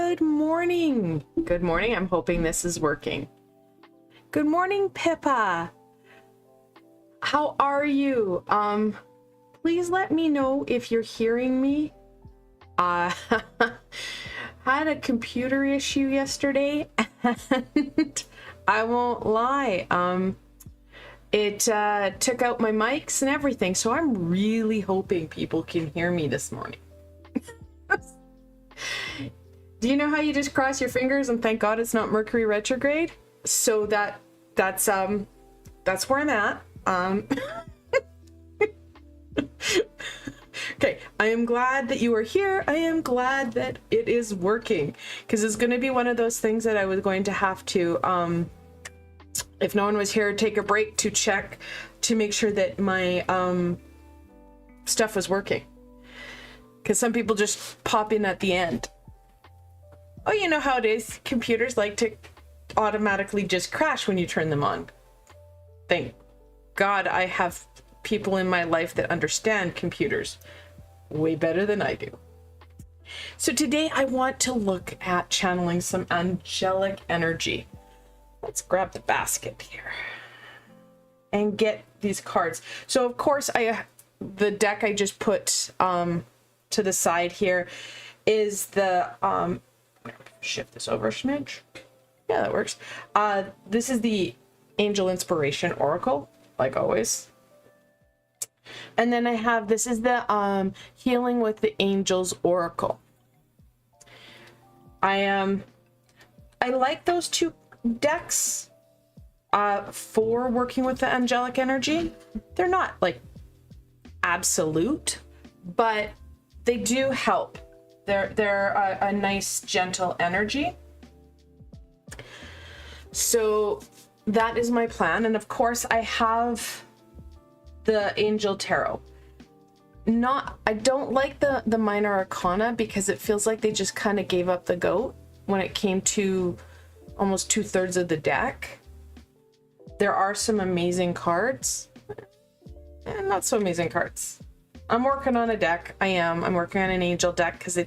Good morning. Good morning. I'm hoping this is working. Good morning, Pippa. How are you? Please let me know if you're hearing me. Had a computer issue yesterday and I won't lie. It took out my mics and everything, so I'm really hoping people can hear me this morning. Do you know how you just cross your fingers and thank God it's not Mercury retrograde? So that's where I'm at. Okay, I am glad that you are here. I am glad that it is working, because it's going to be one of those things that I was going to have to, if no one was here, take a break to check to make sure that my stuff was working. Because some people just pop in at the end. Oh, you know how it is. Computers like to automatically just crash when you turn them on. Thank God I have people in my life that understand computers way better than I do. So today I want to look at channeling some angelic energy. Let's grab the basket here and get these cards. So of course the deck I just put to the side here is the shift this over a smidge. Yeah, that works. This is the Angel Inspiration Oracle, like always. And then I have, this is the Healing with the Angels Oracle. I like those two decks for working with the angelic energy. They're not like absolute, but they do help. They're a nice gentle energy. So that is my plan. And of course I have the Angel Tarot. I don't like the Minor Arcana because it feels like they just kind of gave up the goat when it came to almost 2/3 of the deck. There are some amazing cards and not so amazing cards. I'm working on a deck. I'm working on an angel deck because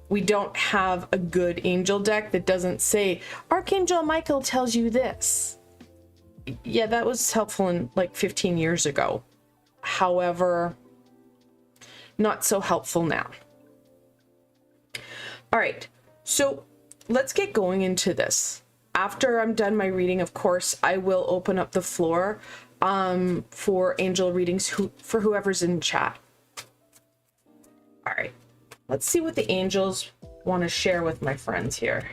we don't have a good angel deck that doesn't say Archangel Michael tells you this. Yeah, that was helpful in like 15 years ago. However, not so helpful now. All right, so let's get going into this. After I'm done my reading, of course, I will open up the floor for angel readings for whoever's in chat. All right, let's see what the angels want to share with my friends here.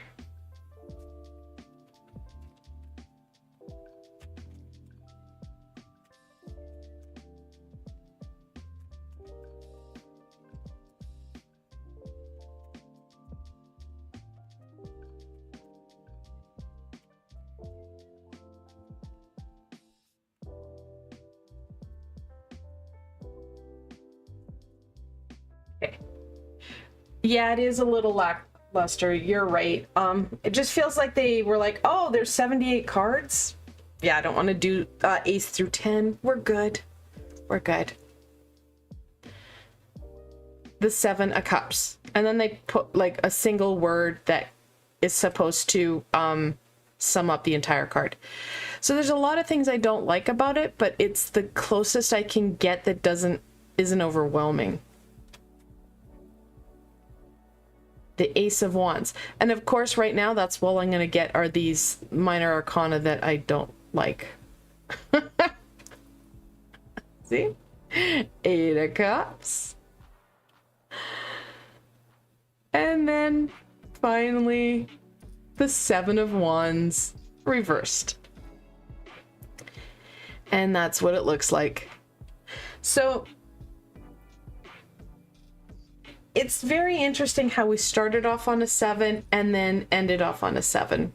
Yeah, it is a little lackluster. You're right. It just feels like they were like, oh, there's 78 cards. Yeah, I don't want to do ace through 10. We're good. We're good. The 7 of Cups. And then they put like a single word that is supposed to sum up the entire card. So there's a lot of things I don't like about it, but it's the closest I can get that isn't overwhelming. The Ace of Wands. And of course, right now, that's all I'm going to get are these minor arcana that I don't like. See? 8 of Cups. And then finally, the 7 of Wands reversed. And that's what it looks like. So it's very interesting how we started off on a 7 and then ended off on a 7.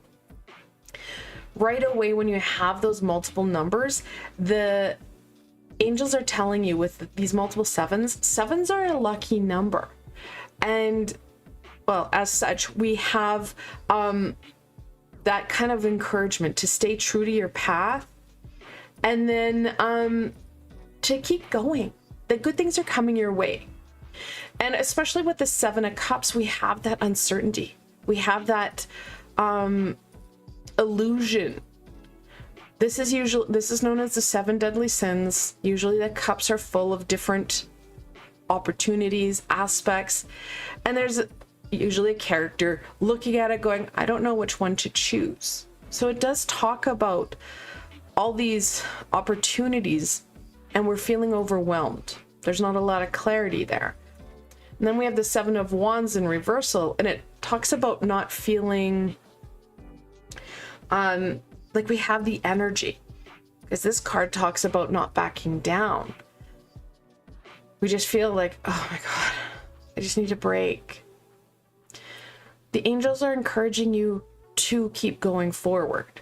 Right away, when you have those multiple numbers, the angels are telling you with these multiple 7s are a lucky number. And, well, as such, we have that kind of encouragement to stay true to your path and then to keep going. The good things are coming your way. And especially with the 7 of Cups, we have that uncertainty. We have that illusion. This is known as the 7 deadly sins. Usually the cups are full of different opportunities, aspects, and there's usually a character looking at it going, I don't know which one to choose. So it does talk about all these opportunities and we're feeling overwhelmed. There's not a lot of clarity there. And then we have the 7 of Wands in reversal, and it talks about not feeling like we have the energy, because this card talks about not backing down. We just feel like, oh my God, I just need a break. The angels are encouraging you to keep going forward.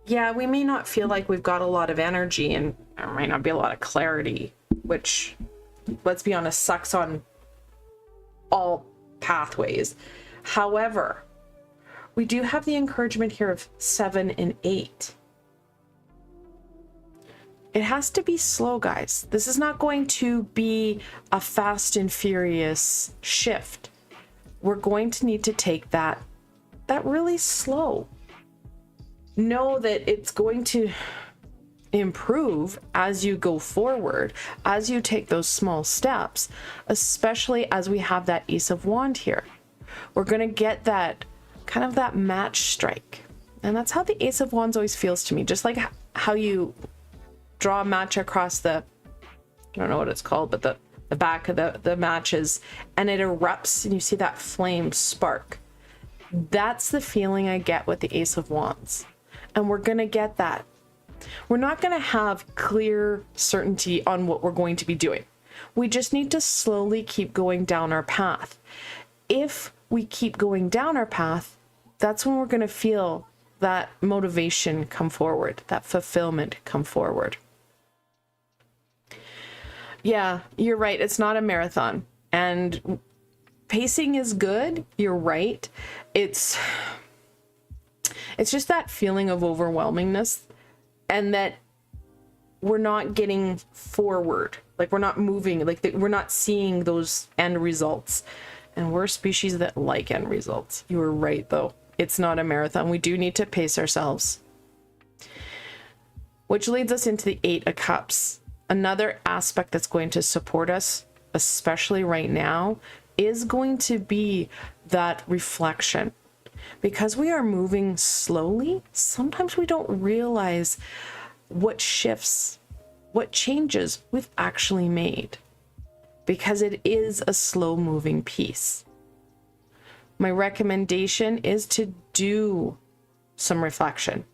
Yeah, we may not feel like we've got a lot of energy and there might not be a lot of clarity, which, let's be honest, sucks on all pathways. However, we do have the encouragement here of 7 and 8. It has to be slow, guys. This is not going to be a fast and furious shift. We're going to need to take that really slow. Know that it's going to improve as you go forward, as you take those small steps, especially as we have that Ace of Wands here. We're going to get that kind of that match strike. And that's how the Ace of Wands always feels to me. Just like how you draw a match across the, I don't know what it's called, but the back of the matches, and it erupts and you see that flame spark. That's the feeling I get with the Ace of Wands. And we're going to get that. We're not going to have clear certainty on what we're going to be doing. We just need to slowly keep going down our path. If we keep going down our path, that's when we're going to feel that motivation come forward, that fulfillment come forward. Yeah, you're right. It's not a marathon. And pacing is good. You're right. It's just that feeling of overwhelmingness, and that we're not getting forward. Like we're not moving, like we're not seeing those end results. And we're a species that like end results. You were right, though. It's not a marathon. We do need to pace ourselves. Which leads us into the 8 of Cups. Another aspect that's going to support us, especially right now, is going to be that reflection. Because we are moving slowly, sometimes we don't realize what shifts, what changes we've actually made. Because it is a slow moving piece. My recommendation is to do some reflection,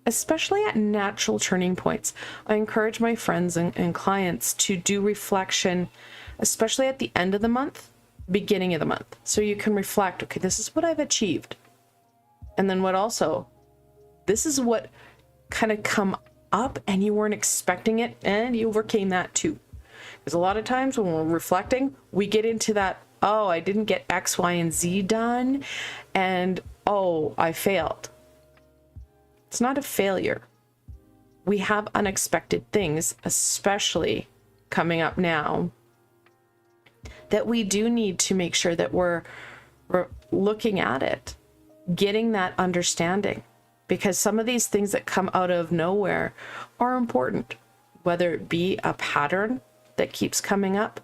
especially at natural turning points. I encourage my friends and clients to do reflection, especially at the end of the month, beginning of the month. So you can reflect, okay, this is what I've achieved. And then what also, this is what kind of come up and you weren't expecting it and you overcame that too. Because a lot of times when we're reflecting, we get into that, oh, I didn't get X, Y, and Z done, and oh, I failed. It's not a failure. We have unexpected things, especially coming up now, that we do need to make sure that we're looking at it, getting that understanding, because some of these things that come out of nowhere are important, whether it be a pattern that keeps coming up,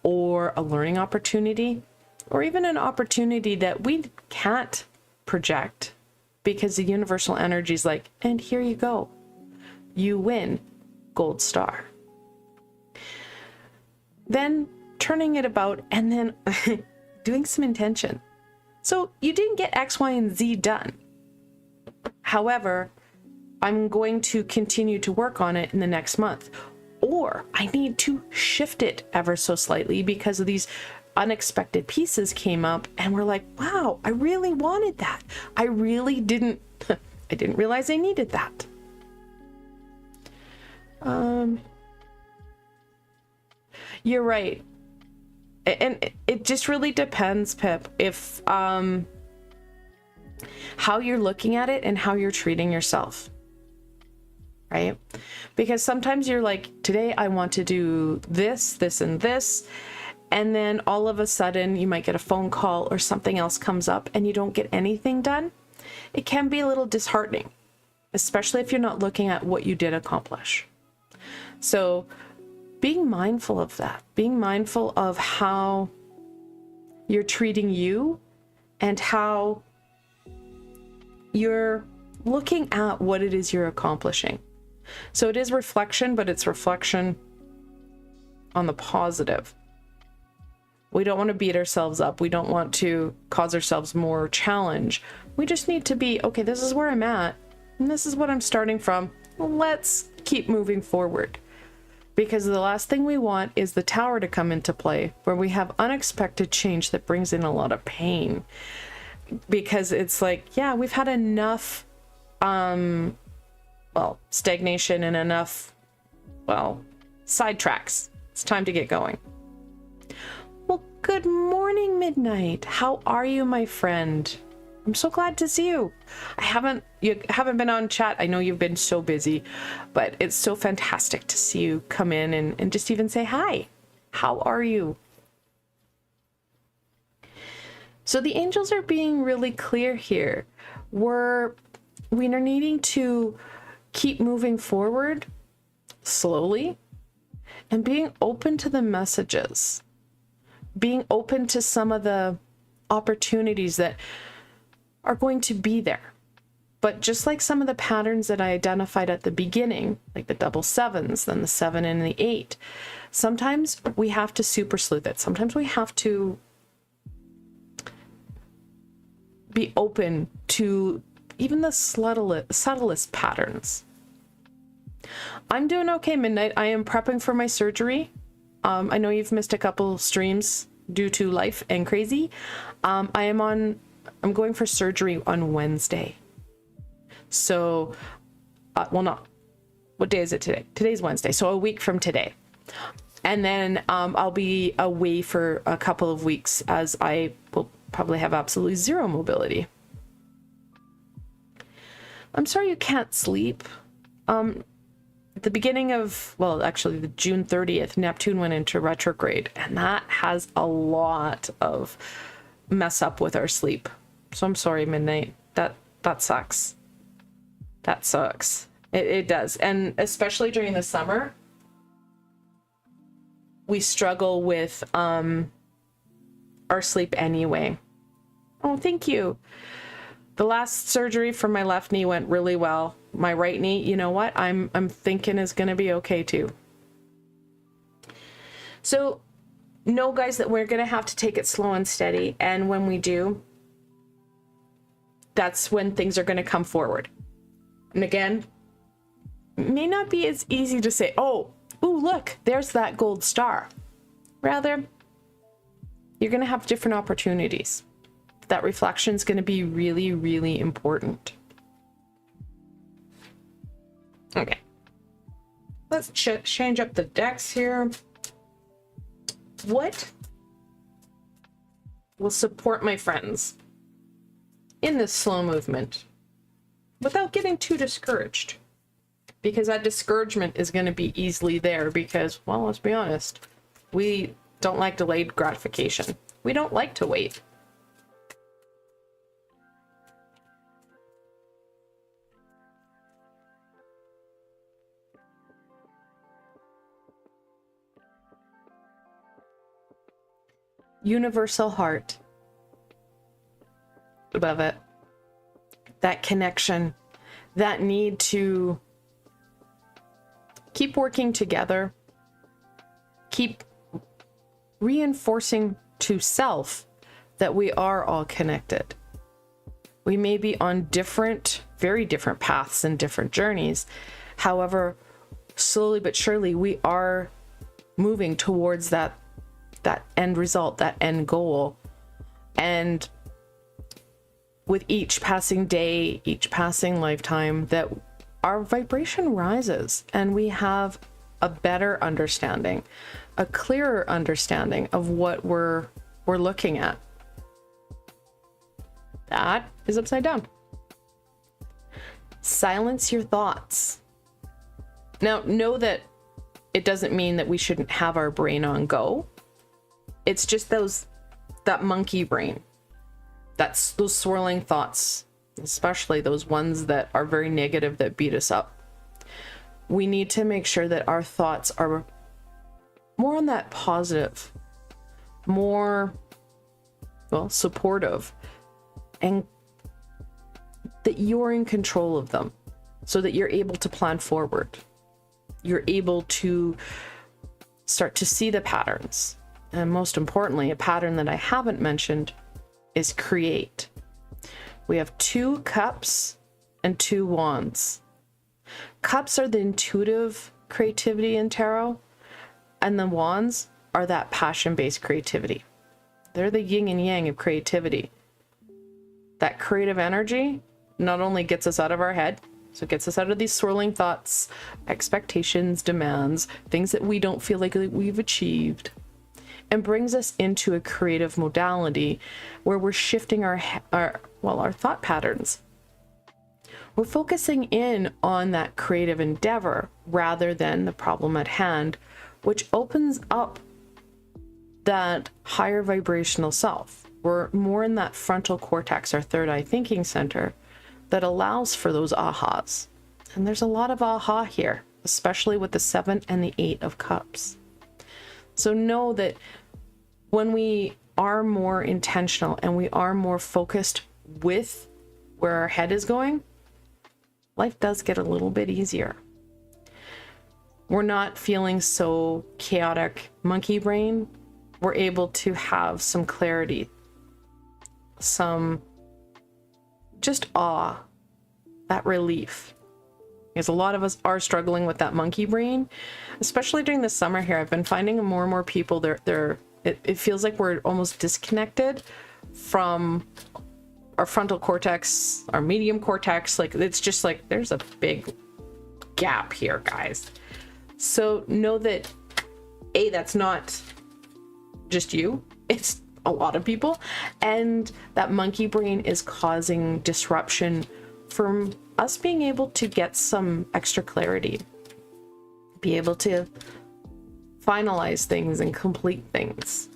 or a learning opportunity, or even an opportunity that we can't project because the universal energy is like, and here you go. You win, gold star. Then turning it about and then doing some intention. So you didn't get X, Y, and Z done. However, I'm going to continue to work on it in the next month. Or I need to shift it ever so slightly because of these unexpected pieces came up and we're like, wow, I really wanted that. I really didn't, I didn't realize I needed that. You're right. And it just really depends, Pip, if, how you're looking at it and how you're treating yourself. Right? Because sometimes you're like, today I want to do this, this, and this. And then all of a sudden you might get a phone call or something else comes up and you don't get anything done. It can be a little disheartening, especially if you're not looking at what you did accomplish. So being mindful of that, being mindful of how you're treating you and how you're looking at what it is you're accomplishing. So it is reflection, but it's reflection on the positive. We don't want to beat ourselves up. We don't want to cause ourselves more challenge. We just need to be, okay, this is where I'm at, and this is what I'm starting from. Let's keep moving forward. Because the last thing we want is the tower to come into play, where we have unexpected change that brings in a lot of pain. Because it's like, yeah, we've had enough, stagnation and enough, sidetracks. It's time to get going. Well, good morning, Midnight. How are you, my friend? I'm so glad to see you. You haven't been on chat. I know you've been so busy, but it's so fantastic to see you come in and just even say hi. How are you? So the angels are being really clear here. We are needing to keep moving forward slowly and being open to the messages, being open to some of the opportunities that are going to be there. But just like some of the patterns that I identified at the beginning, like the double sevens, then the 7 and the 8, sometimes we have to super sleuth it. Sometimes we have to be open to even the subtlest patterns. I'm doing okay, Midnight. I am prepping for my surgery. I know you've missed a couple streams due to life and crazy. I'm going for surgery on Wednesday. So, what day is it today? Today's Wednesday, so a week from today. And then I'll be away for a couple of weeks as I will probably have absolutely zero mobility. I'm sorry you can't sleep. At the beginning of, the June 30th, Neptune went into retrograde, and that has a lot of mess up with our sleep. So I'm sorry, Midnight. That sucks. That sucks. It does. And especially during the summer, we struggle with our sleep anyway. Oh, thank you. The last surgery for my left knee went really well. My right knee, you know what? I'm thinking is going to be okay too. So know, guys, that we're going to have to take it slow and steady. And when we do, that's when things are going to come forward. And again, it may not be as easy to say, ooh, look, there's that gold star. Rather, you're going to have different opportunities. That reflection is going to be really, really important. Okay. Let's change up the decks here. What will support my friends in this slow movement without getting too discouraged? Because that discouragement is going to be easily there because, let's be honest, we don't like delayed gratification. We don't like to wait. Universal heart. Above it. That connection, that need to keep working together, keep reinforcing to self that we are all connected. We may be on very different paths and different journeys. However, slowly but surely, we are moving towards that end result, that end goal. And with each passing day, each passing lifetime, that our vibration rises and we have a better understanding, a clearer understanding of what we're looking at. That is upside down. Silence your thoughts. Now, know that it doesn't mean that we shouldn't have our brain on go. It's just that monkey brain. That's those swirling thoughts, especially those ones that are very negative that beat us up. We need to make sure that our thoughts are more on that positive, more, well, supportive, and that you're in control of them so that you're able to plan forward. You're able to start to see the patterns. And most importantly, a pattern that I haven't mentioned is create. We have 2 cups and 2 wands. Cups are the intuitive creativity in tarot, and the wands are that passion-based creativity. They're the yin and yang of creativity. That creative energy not only gets us out of our head, so it gets us out of these swirling thoughts, expectations, demands, things that we don't feel like we've achieved, and brings us into a creative modality where we're shifting our thought patterns. We're focusing in on that creative endeavor rather than the problem at hand, which opens up that higher vibrational self. We're more in that frontal cortex, our third eye thinking center, that allows for those ahas. And there's a lot of aha here, especially with the 7 and the 8 of cups. So know that when we are more intentional and we are more focused with where our head is going, life does get a little bit easier. We're not feeling so chaotic monkey brain. We're able to have some clarity, some just awe, that relief. Because a lot of us are struggling with that monkey brain, especially during the summer here. I've been finding more and more people, it feels like we're almost disconnected from our frontal cortex, our medium cortex. Like, it's just like there's a big gap here, guys. So know that that's not just you, it's a lot of people, and that monkey brain is causing disruption from us being able to get some extra clarity, be able to finalize things and complete things.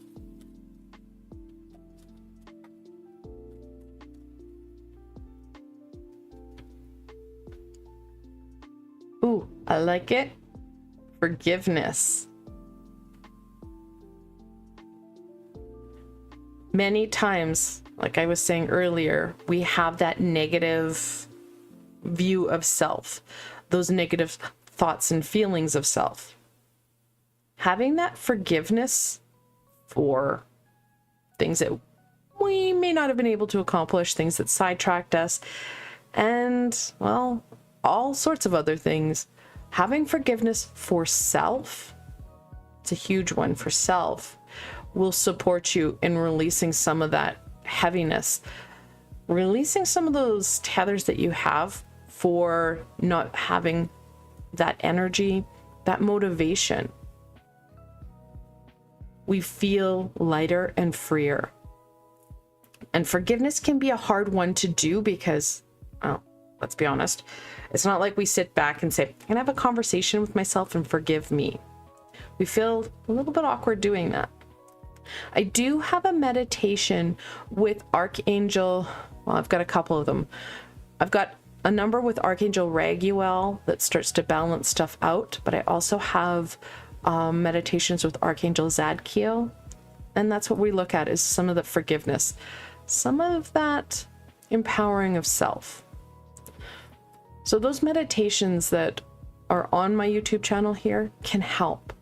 Ooh, I like it. Forgiveness. Many times, like I was saying earlier, we have that negative view of self, those negative thoughts and feelings of self. Having that forgiveness for things that we may not have been able to accomplish, things that sidetracked us, and, well, all sorts of other things. Having forgiveness for self, it's a huge one for self, will support you in releasing some of that heaviness, releasing some of those tethers that you have for not having that energy, that motivation. We feel lighter and freer. And forgiveness can be a hard one to do because, oh, let's be honest, it's not like we sit back and say, I'm gonna have a conversation with myself and forgive me. We feel a little bit awkward doing that. I do have a meditation with Archangel, well, I've got a couple of them. I've got a number with Archangel Raguel that starts to balance stuff out, but I also have meditations with Archangel Zadkiel, and that's what we look at, is some of the forgiveness, some of that empowering of self. So those meditations that are on my YouTube channel here can help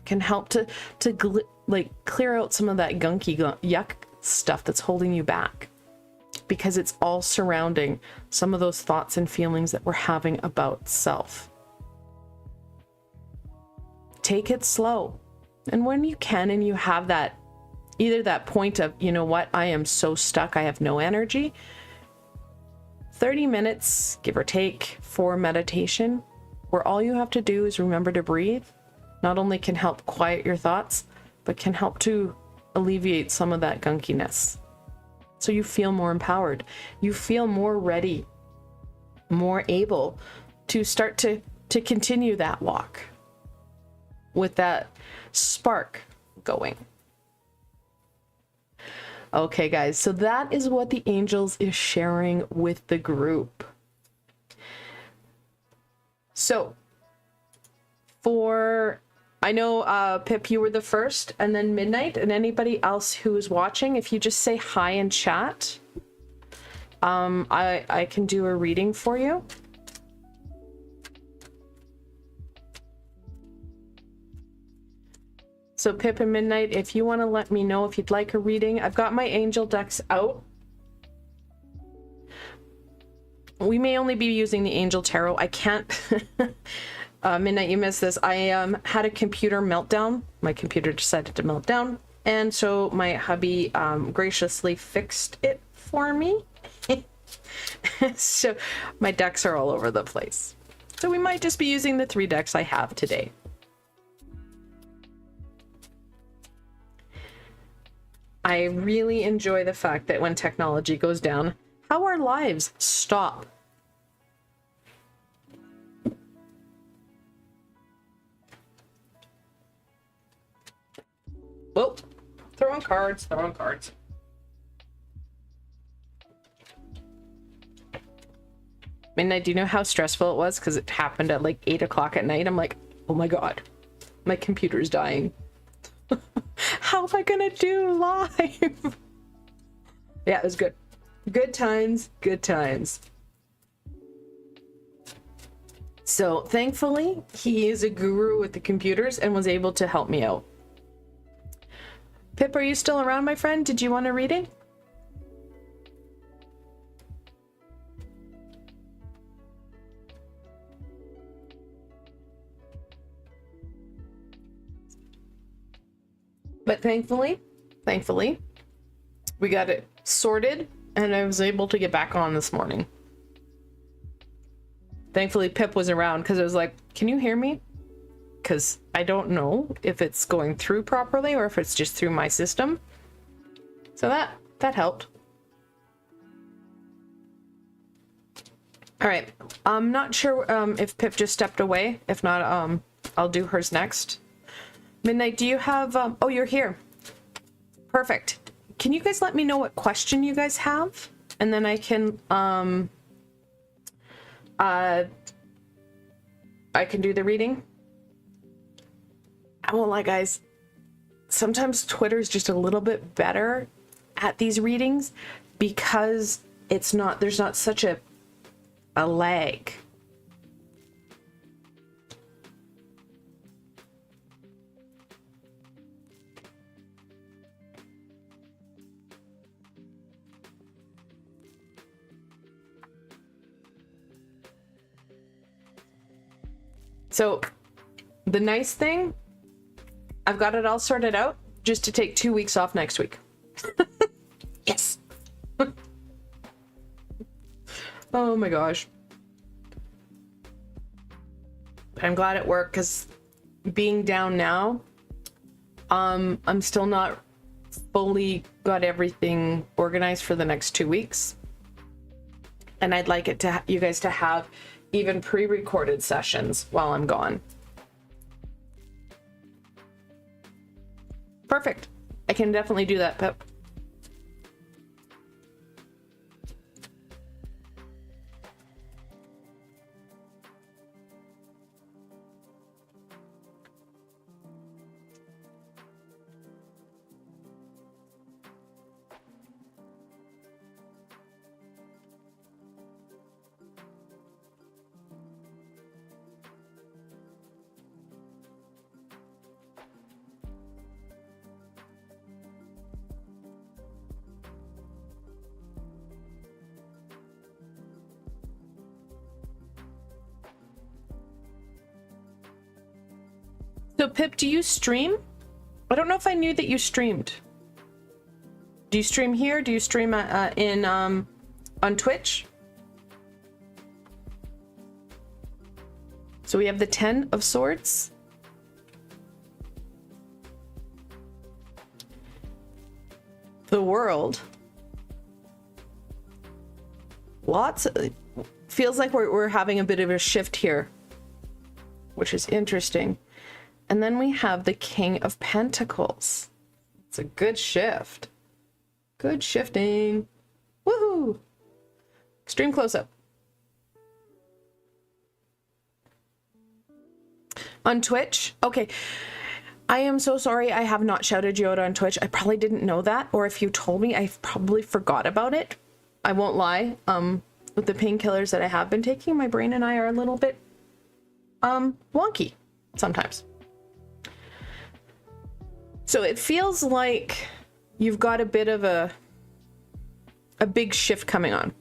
to clear out some of that gunky yuck stuff that's holding you back, because it's all surrounding some of those thoughts and feelings that we're having about self. Take it slow. And when you can, and you have that, either that point of, you know what, I am so stuck, I have no energy, 30 minutes, give or take, for meditation, where all you have to do is remember to breathe, not only can help quiet your thoughts, but can help to alleviate some of that gunkiness. So you feel more empowered. You feel more ready, more able to start to continue that walk with that spark going. Okay, guys, so that is what the Angels is sharing with the group. So, I know, Pip, you were the first, and then Midnight, and anybody else who is watching, if you just say hi in chat, I can do a reading for you. So Pip and Midnight, if you want to let me know if you'd like a reading, I've got my angel decks out. We may only be using the Angel Tarot. I can't. Midnight, you missed this. I had a computer meltdown. My computer decided to melt down. And so my hubby graciously fixed it for me. So my decks are all over the place. So we might just be using the 3 decks I have today. I really enjoy the fact that when technology goes down, how our lives stop. Whoa, throwing cards, throwing cards. Midnight, do you know how stressful it was? Because it happened at like 8 o'clock at night. I'm like, oh my God, my computer's dying. How am I gonna do live? Yeah, it was good. Good times, good times. So thankfully, he is a guru with the computers and was able to help me out. Pip, are you still around, my friend? Did you want a reading? But thankfully, we got it sorted and I was able to get back on this morning. Thankfully, Pip was around because I was like, can you hear me? Because I don't know if it's going through properly or if it's just through my system. So that helped. All right. I'm not sure if Pip just stepped away. If not, I'll do hers next. Midnight, do you have... oh, you're here. Perfect. Can you guys let me know what question you guys have? And then I can... I can do the reading. I won't lie, guys. Sometimes Twitter's just a little bit better at these readings because it's not... there's not such a lag. So the nice thing, I've got it all sorted out just to take 2 weeks off next week. Yes. Oh my gosh. I'm glad it worked because being down now, I'm still not fully got everything organized for the next 2 weeks. And I'd like it to you guys to have even pre-recorded sessions while I'm gone. Perfect. I can definitely do that, Pip. So Pip, do you stream? I don't know if I knew that you streamed. Do you stream here? Do you stream on Twitch? So we have the 10 of Swords. The World. Feels like we're having a bit of a shift here, which is interesting. And then we have the King of Pentacles. It's a good shift. Good shifting. Woohoo! Extreme close-up. On Twitch? Okay. I am so sorry I have not shouted you out on Twitch. I probably didn't know that, or if you told me, I probably forgot about it. I won't lie. With the painkillers that I have been taking, my brain and I are a little bit wonky sometimes. So it feels like you've got a bit of a big shift coming on.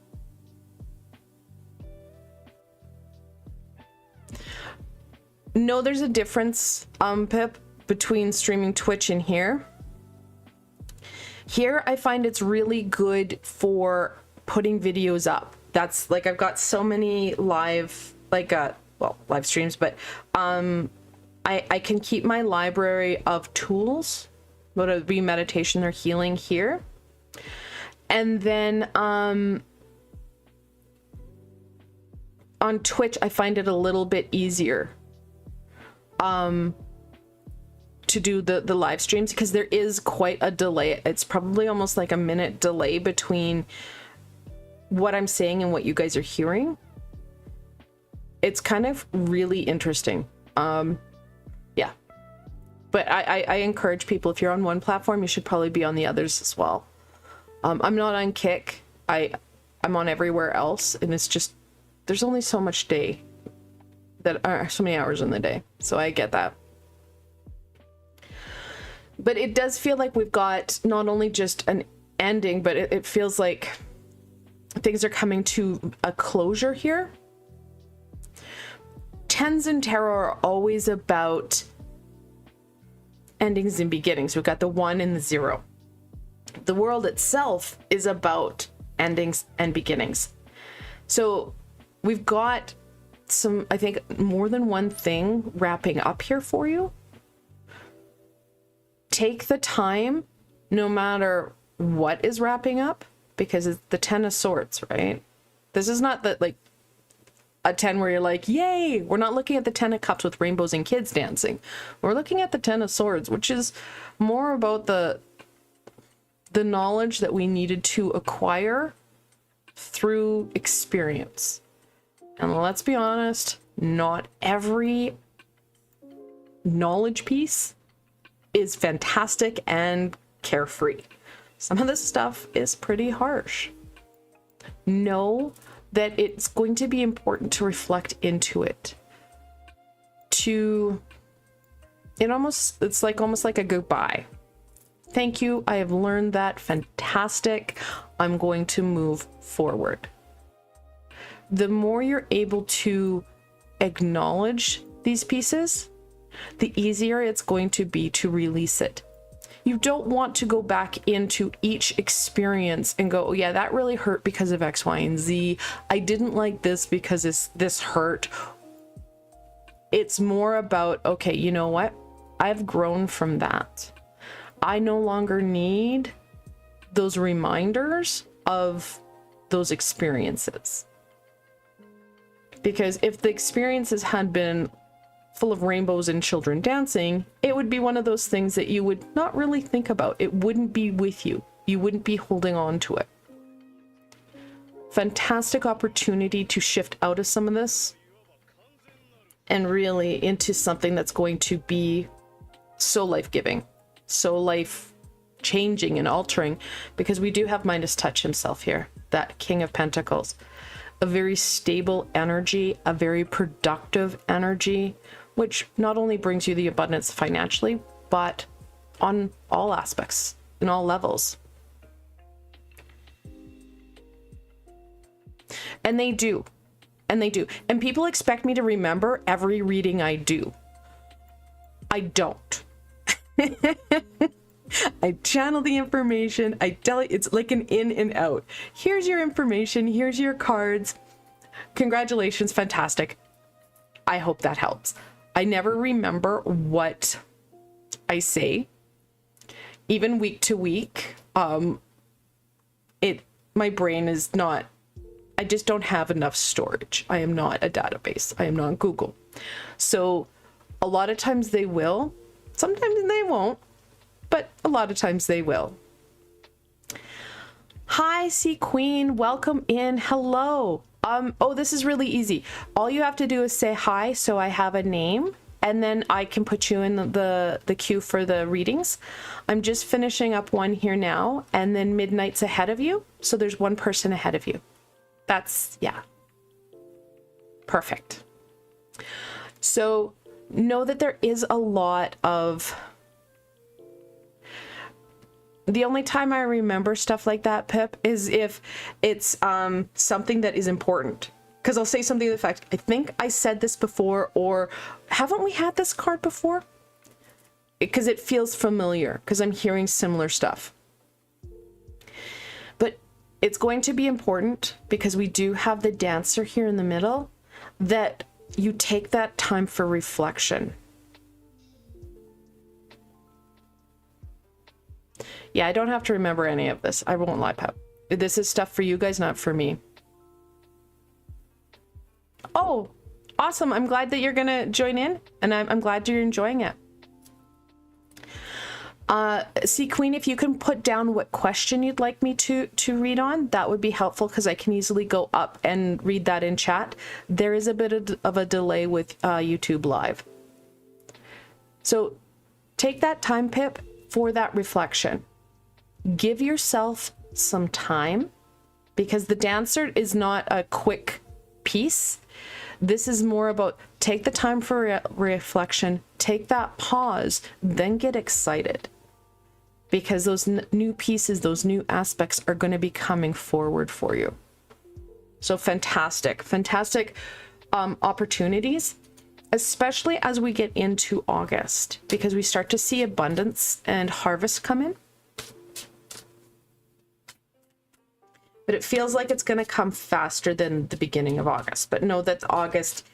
No, there's a difference, Pip, between streaming Twitch and here. Here, I find it's really good for putting videos up. That's like, I've got so many live, like, well, live streams, but I can keep my library of tools, whether it be meditation or healing, here. And then on Twitch, I find it a little bit easier to do the live streams, because there is quite a delay. It's probably almost like a minute delay between what I'm saying and what you guys are hearing. It's kind of really interesting. Yeah, but I encourage people, if you're on one platform, you should probably be on the others as well. I'm not on Kick. I'm on everywhere else, and it's just, there's only so much day that are so many hours in the day, so I get that. But it does feel like we've got not only just an ending, but it feels like things are coming to a closure here. Tens and tarot are always about endings and beginnings. We've got the 1 and the 0. The world itself is about endings and beginnings. So we've got some, I think, more than one thing wrapping up here for you. Take the time, no matter what is wrapping up, because it's the 10 of Swords, right? This is not that, like, a 10 where you're like, yay! We're not looking at the 10 of Cups with rainbows and kids dancing. We're looking at the 10 of Swords, which is more about the knowledge that we needed to acquire through experience. And let's be honest, not every knowledge piece is fantastic and carefree. Some of this stuff is pretty harsh. Know that it's going to be important to reflect into it. It's like almost like a goodbye. Thank you, I have learned that. Fantastic. I'm going to move forward. The more you're able to acknowledge these pieces, the easier it's going to be to release it. You don't want to go back into each experience and go, oh yeah, that really hurt because of X, Y, and Z. I didn't like this because this hurt. It's more about, okay, you know what? I've grown from that. I no longer need those reminders of those experiences. Because if the experiences had been full of rainbows and children dancing, it would be one of those things that you would not really think about. It wouldn't be with you. You wouldn't be holding on to it. Fantastic opportunity to shift out of some of this and really into something that's going to be so life-giving, so life-changing and altering, because we do have Midas Touch himself here, that King of Pentacles. A very stable energy, a very productive energy, which not only brings you the abundance financially, but on all aspects, in all levels. And they do. And they do. And people expect me to remember every reading I do. I don't. I channel the information. I tell it, it's like an in and out. Here's your information. Here's your cards. Congratulations. Fantastic. I hope that helps. I never remember what I say, even week to week. My brain is not, I just don't have enough storage. I am not a database. I am not Google. So a lot of times they will, sometimes they won't, but a lot of times they will. Hi, Sea Queen. Welcome in. Hello. Oh, this is really easy. All you have to do is say hi, so I have a name, and then I can put you in the queue for the readings. I'm just finishing up one here now, and then Midnight's ahead of you, so there's one person ahead of you. That's, yeah. Perfect. So know that there is a lot of... The only time I remember stuff like that, Pip, is if it's something that is important. Because I'll say something to the fact, I think I said this before, or haven't we had this card before? Because it feels familiar, because I'm hearing similar stuff. But it's going to be important, because we do have the Dancer here in the middle, that you take that time for reflection. Yeah, I don't have to remember any of this. I won't lie, Pep. This is stuff for you guys, not for me. Oh, awesome. I'm glad that you're going to join in, and I'm glad you're enjoying it. Sea Queen, if you can put down what question you'd like me to read on, that would be helpful, because I can easily go up and read that in chat. There is a bit of a delay with YouTube Live. So take that time, Pip, for that reflection. Give yourself some time, because the Dancer is not a quick piece. This is more about take the time for reflection, take that pause, then get excited. Because those new pieces, those new aspects are going to be coming forward for you. So fantastic, fantastic opportunities, especially as we get into August, because we start to see abundance and harvest come in. But it feels like it's going to come faster than the beginning of August. But know that August,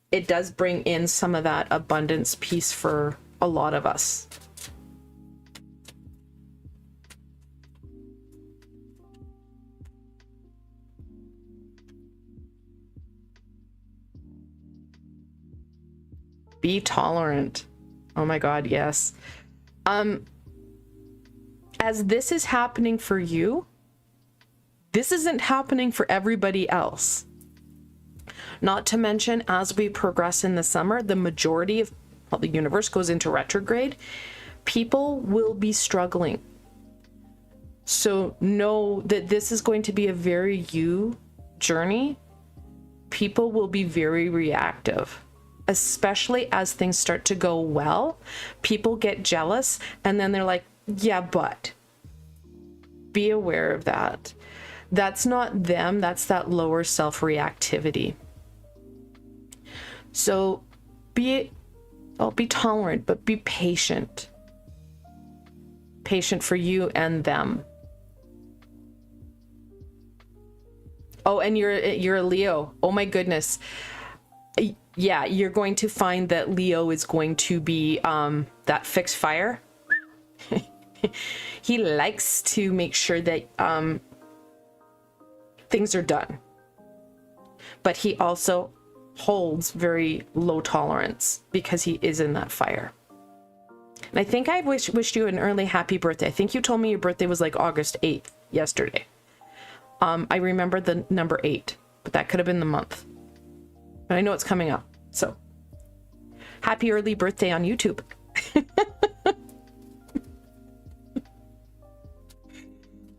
it does bring in some of that abundance piece for a lot of us. Be tolerant. Oh my God, yes. As this is happening for you, this isn't happening for everybody else. Not to mention, as we progress in the summer, the majority of the universe goes into retrograde. People will be struggling. So know that this is going to be a very you journey. People will be very reactive, especially as things start to go well. People get jealous, and then they're like, yeah, but. Be aware of that. That's not them, that's that lower self reactivity. So be tolerant, but be patient. Patient for you and them. Oh, and you're a Leo. Oh my goodness. Yeah, you're going to find that Leo is going to be that fixed fire. He likes to make sure that things are done, but he also holds very low tolerance because he is in that fire. And I think I wished you an early happy birthday. I think you told me your birthday was like August 8th yesterday. I remember the number 8, but that could have been the month. But I know it's coming up, so happy early birthday on YouTube.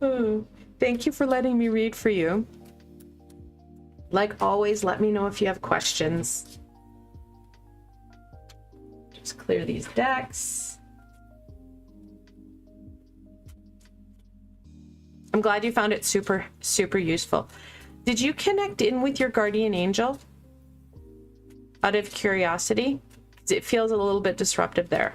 Oh, thank you for letting me read for you. Like always, let me know if you have questions. Just clear these decks. I'm glad you found it super, super useful. Did you connect in with your guardian angel? Out of curiosity? It feels a little bit disruptive there.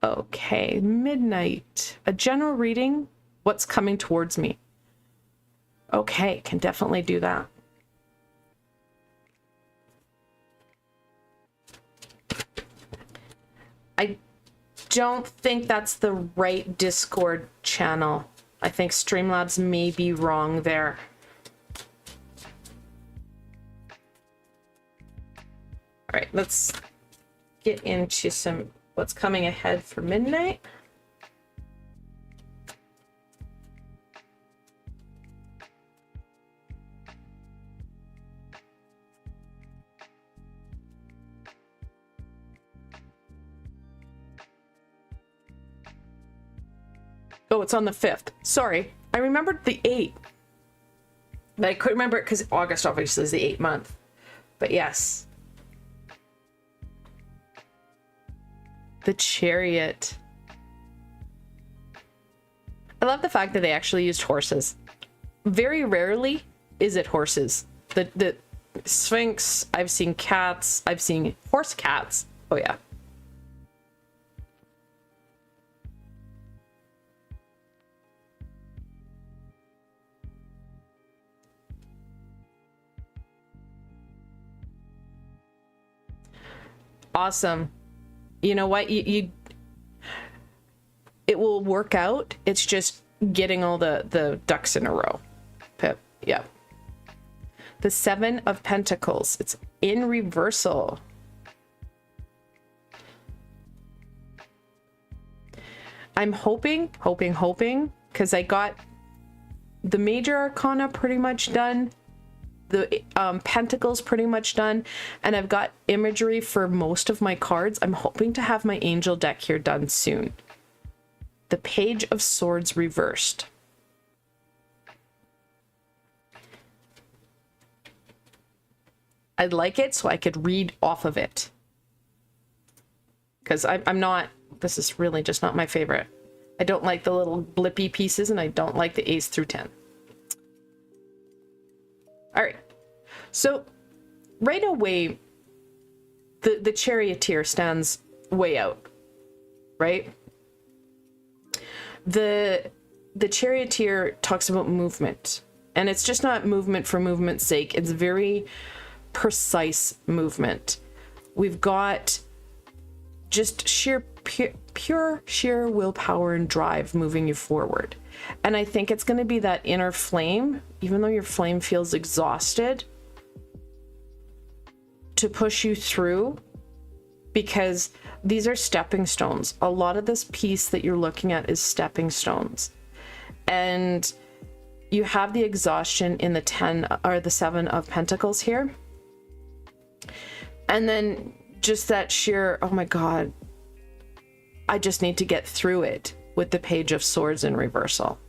Okay, midnight. A general reading. What's coming towards me? Okay, can definitely do that. I don't think that's the right Discord channel. I think Streamlabs may be wrong there. let's get into some what's coming ahead for midnight. Oh, it's on the 5th. Sorry. I remembered the 8th. But I couldn't remember it because August obviously is the 8th month. But yes. The Chariot. I love the fact that they actually used horses. Very rarely is it horses. The Sphinx, I've seen cats, I've seen horse cats. Oh yeah. Awesome. You know what? It will work out. It's just getting all the ducks in a row. Pip. Yeah. The 7 of Pentacles. It's in reversal. I'm hoping, because I got the major arcana pretty much done. The Pentacles pretty much done, and I've got imagery for most of my cards. I'm hoping to have my angel deck here done soon. The Page of Swords reversed. I'd like it so I could read off of it, because I'm not, this is really just not my favorite. I don't like the little blippy pieces, and I don't like the A's through 10. All right, so right away, the charioteer stands way out, right? The charioteer talks about movement, and it's just not movement for movement's sake. It's very precise movement. We've got just pure sheer willpower and drive moving you forward. And I think it's going to be that inner flame, even though your flame feels exhausted, to push you through, because these are stepping stones. A lot of this piece that you're looking at is stepping stones. And you have the exhaustion in the 10 or the 7 of Pentacles here. And then just that sheer, oh my God, I just need to get through it, with the Page of Swords in reversal.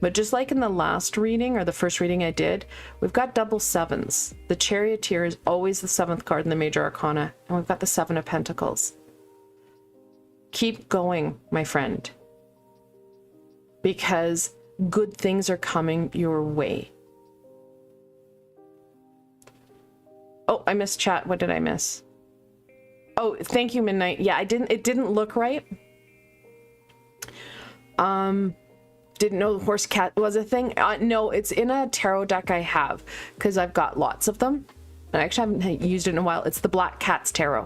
But just like in the last reading, or the first reading I did, we've got double 7s. The Charioteer is always the 7th card in the Major Arcana, and we've got the 7 of Pentacles. Keep going, my friend, because good things are coming your way. Oh, I missed chat. What did I miss? Oh, thank you, Midnight. Yeah, it didn't look right. Didn't know the horse cat was a thing. No, it's in a tarot deck I have, because I've got lots of them. I actually haven't used it in a while. It's the Black Cat's Tarot.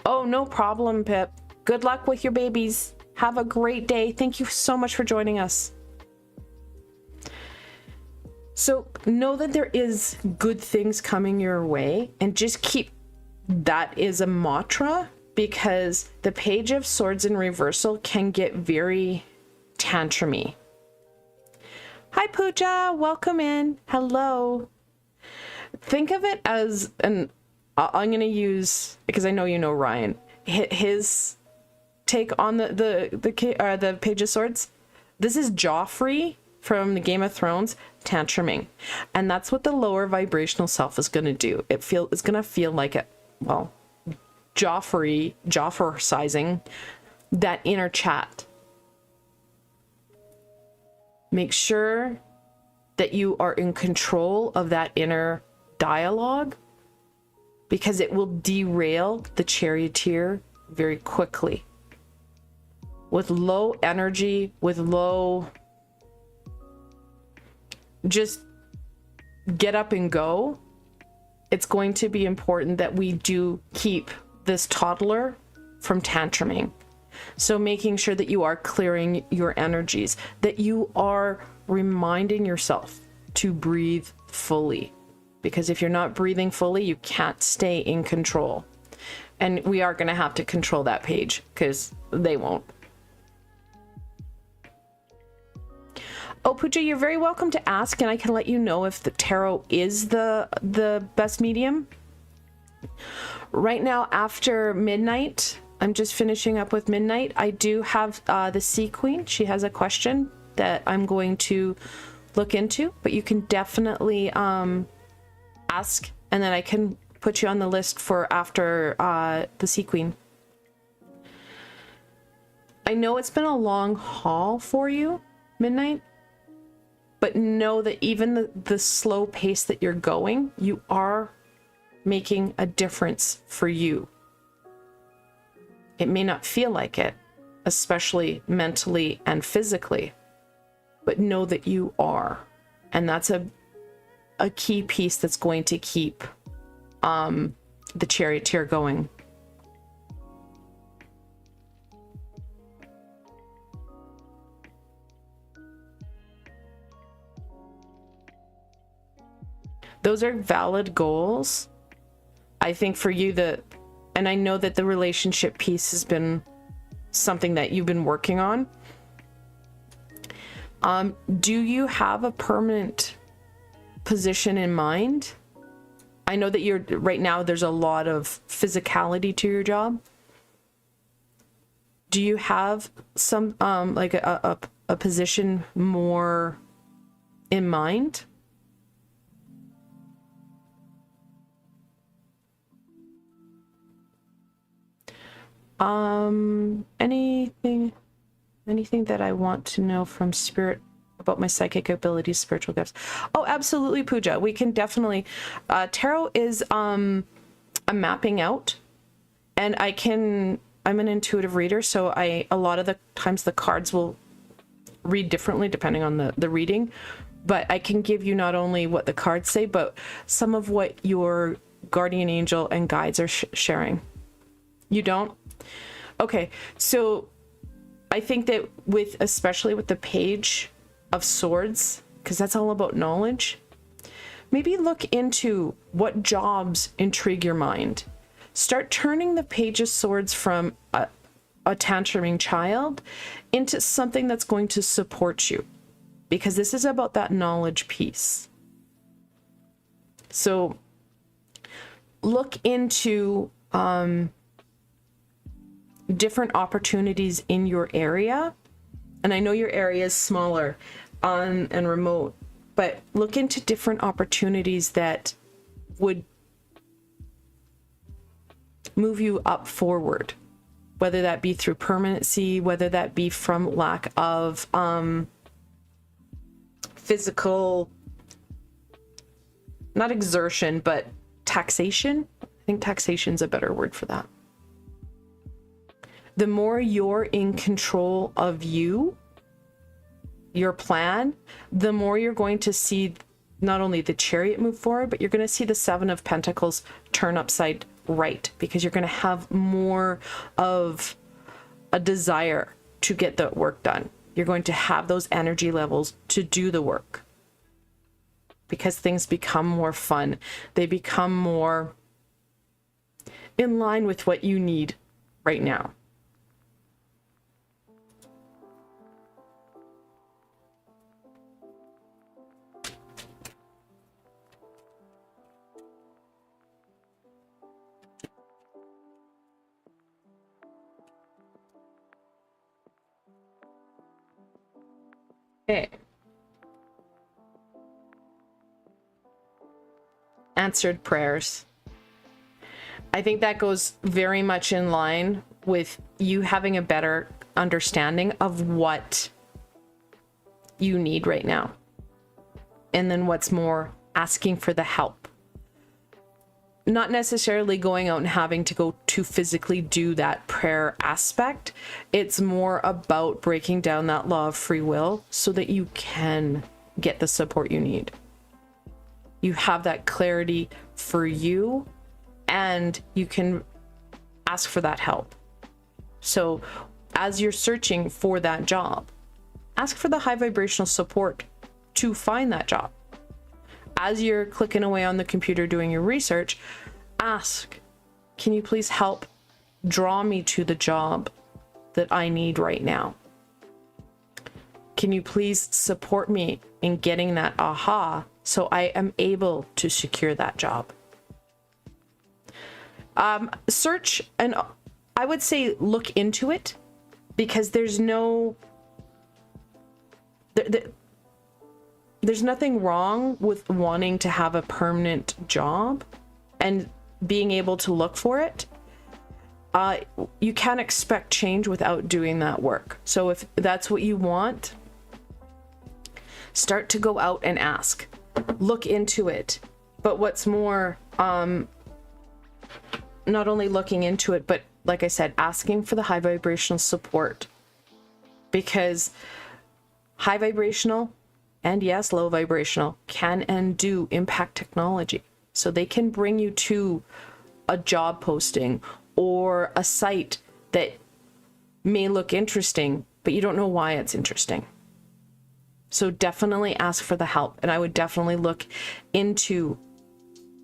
Oh, no problem, Pip. Good luck with your babies. Have a great day. Thank you so much for joining us. So know that there is good things coming your way, and just keep that is a mantra, because the Page of Swords in reversal can get very tantrumy. Hi, Pooja. Welcome in. Hello. Think of it as an, I'm going to use, because I know you know Ryan, his take on the Page of Swords. This is Joffrey from the Game of Thrones tantruming, and that's what the lower vibrational self is going to do. It's going to feel like it, well, Joffrey-sizing that inner chat. Make sure that you are in control of that inner dialogue, because it will derail the charioteer very quickly. With low energy, with low, just get up and go. It's going to be important that we do keep this toddler from tantruming. So making sure that you are clearing your energies, that you are reminding yourself to breathe fully, because if you're not breathing fully, you can't stay in control. And we are going to have to control that page because they won't. Oh, Pooja, you're very welcome to ask, and I can let you know if the tarot is the best medium. Right now, after midnight, I'm just finishing up with midnight. I do have the Sea Queen. She has a question that I'm going to look into, but you can definitely ask, and then I can put you on the list for after the Sea Queen. I know it's been a long haul for you, midnight, but know that even the slow pace that you're going, you are making a difference for you. It may not feel like it, especially mentally and physically, but know that you are. And that's a key piece that's going to keep the charioteer going. Those are valid goals. I think for you, and I know that the relationship piece has been something that you've been working on. Do you have a permanent position in mind? I know that you're right now, there's a lot of physicality to your job. Do you have some like a position more in mind? Anything that I want to know from spirit about my psychic abilities, spiritual gifts? Oh, absolutely, Pooja. We can definitely, tarot is a mapping out, and I'm an intuitive reader, so a lot of the times the cards will read differently depending on the reading, but I can give you not only what the cards say, but some of what your guardian angel and guides are sharing. You don't? Okay, so I think that especially with the Page of Swords, because that's all about knowledge, maybe look into what jobs intrigue your mind. Start turning the Page of Swords from a tantruming child into something that's going to support you, because this is about that knowledge piece. So look into different opportunities in your area, and I know your area is smaller and remote, but look into different opportunities that would move you up forward, whether that be through permanency, whether that be from lack of physical, not exertion, but taxation. I think taxation is a better word for that. The more you're in control of your plan, the more you're going to see not only the Chariot move forward, but you're going to see the Seven of Pentacles turn upside right, because you're going to have more of a desire to get the work done. You're going to have those energy levels to do the work, because things become more fun. They become more in line with what you need right now. Okay. Answered prayers. I think that goes very much in line with you having a better understanding of what you need right now. And then what's more, asking for the help. Not necessarily going out and having to go to physically do that prayer aspect. It's more about breaking down that law of free will so that you can get the support you need. You have that clarity for you, and you can ask for that help. So as you're searching for that job, ask for the high vibrational support to find that job. as you're clicking away on the computer doing your research, ask, can you please help draw me to the job that I need right now? Can you please support me in getting that aha so I am able to secure that job? Search, and I would say look into it, because there's nothing wrong with wanting to have a permanent job and being able to look for it. You can't expect change without doing that work. So if that's what you want, start to go out and ask, look into it. But what's more, not only looking into it, but like I said, asking for the high vibrational support, because high vibrational and yes, low vibrational can and do impact technology. So they can bring you to a job posting or a site that may look interesting, but you don't know why it's interesting. So definitely ask for the help. And I would definitely look into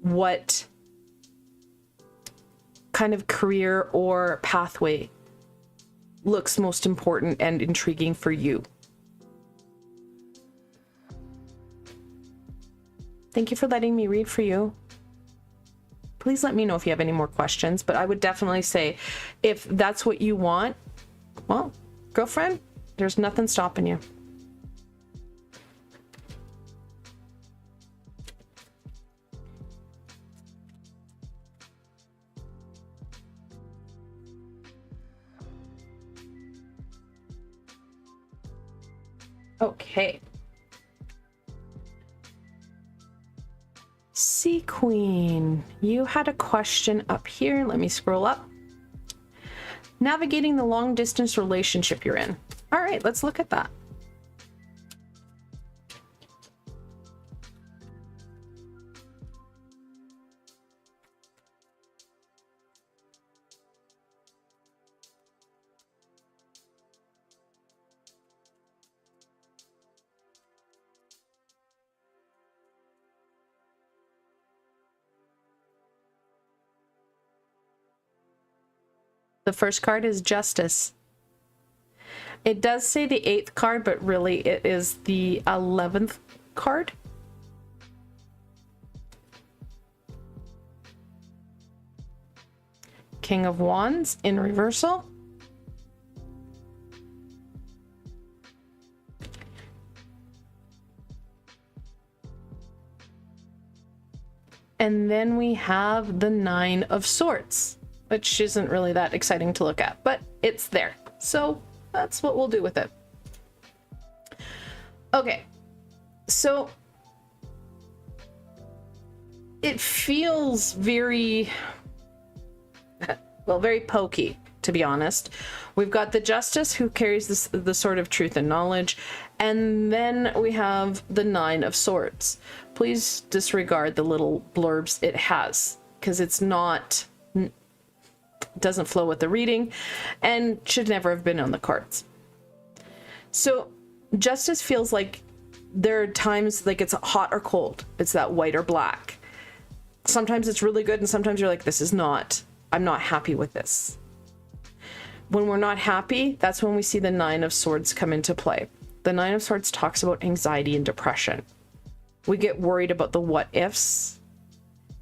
what kind of career or pathway looks most important and intriguing for you. Thank you for letting me read for you. Please let me know if you have any more questions, but I would definitely say if that's what you want, well, girlfriend, there's nothing stopping you. Okay. Sea Queen, you had a question up here. Let me scroll up. Navigating the long distance relationship you're in. All right, let's look at that. The first card is Justice. It does say the 8th card, but really it is the 11th card. King of Wands in reversal. And then we have the 9 of Swords, which isn't really that exciting to look at, but it's there. So that's what we'll do with it. Okay, so it feels very, well, very pokey, to be honest. We've got the Justice, who carries the Sword of Truth and Knowledge, and then we have the 9 of Swords. Please disregard the little blurbs it has, because it's not, doesn't flow with the reading and should never have been on the cards. So Justice feels like there are times like it's hot or cold. It's that white or black. Sometimes it's really good and sometimes you're like, this is not, I'm not happy with this. When we're not happy, that's when we see the 9 of Swords come into play. The 9 of Swords talks about anxiety and depression. We get worried about the what ifs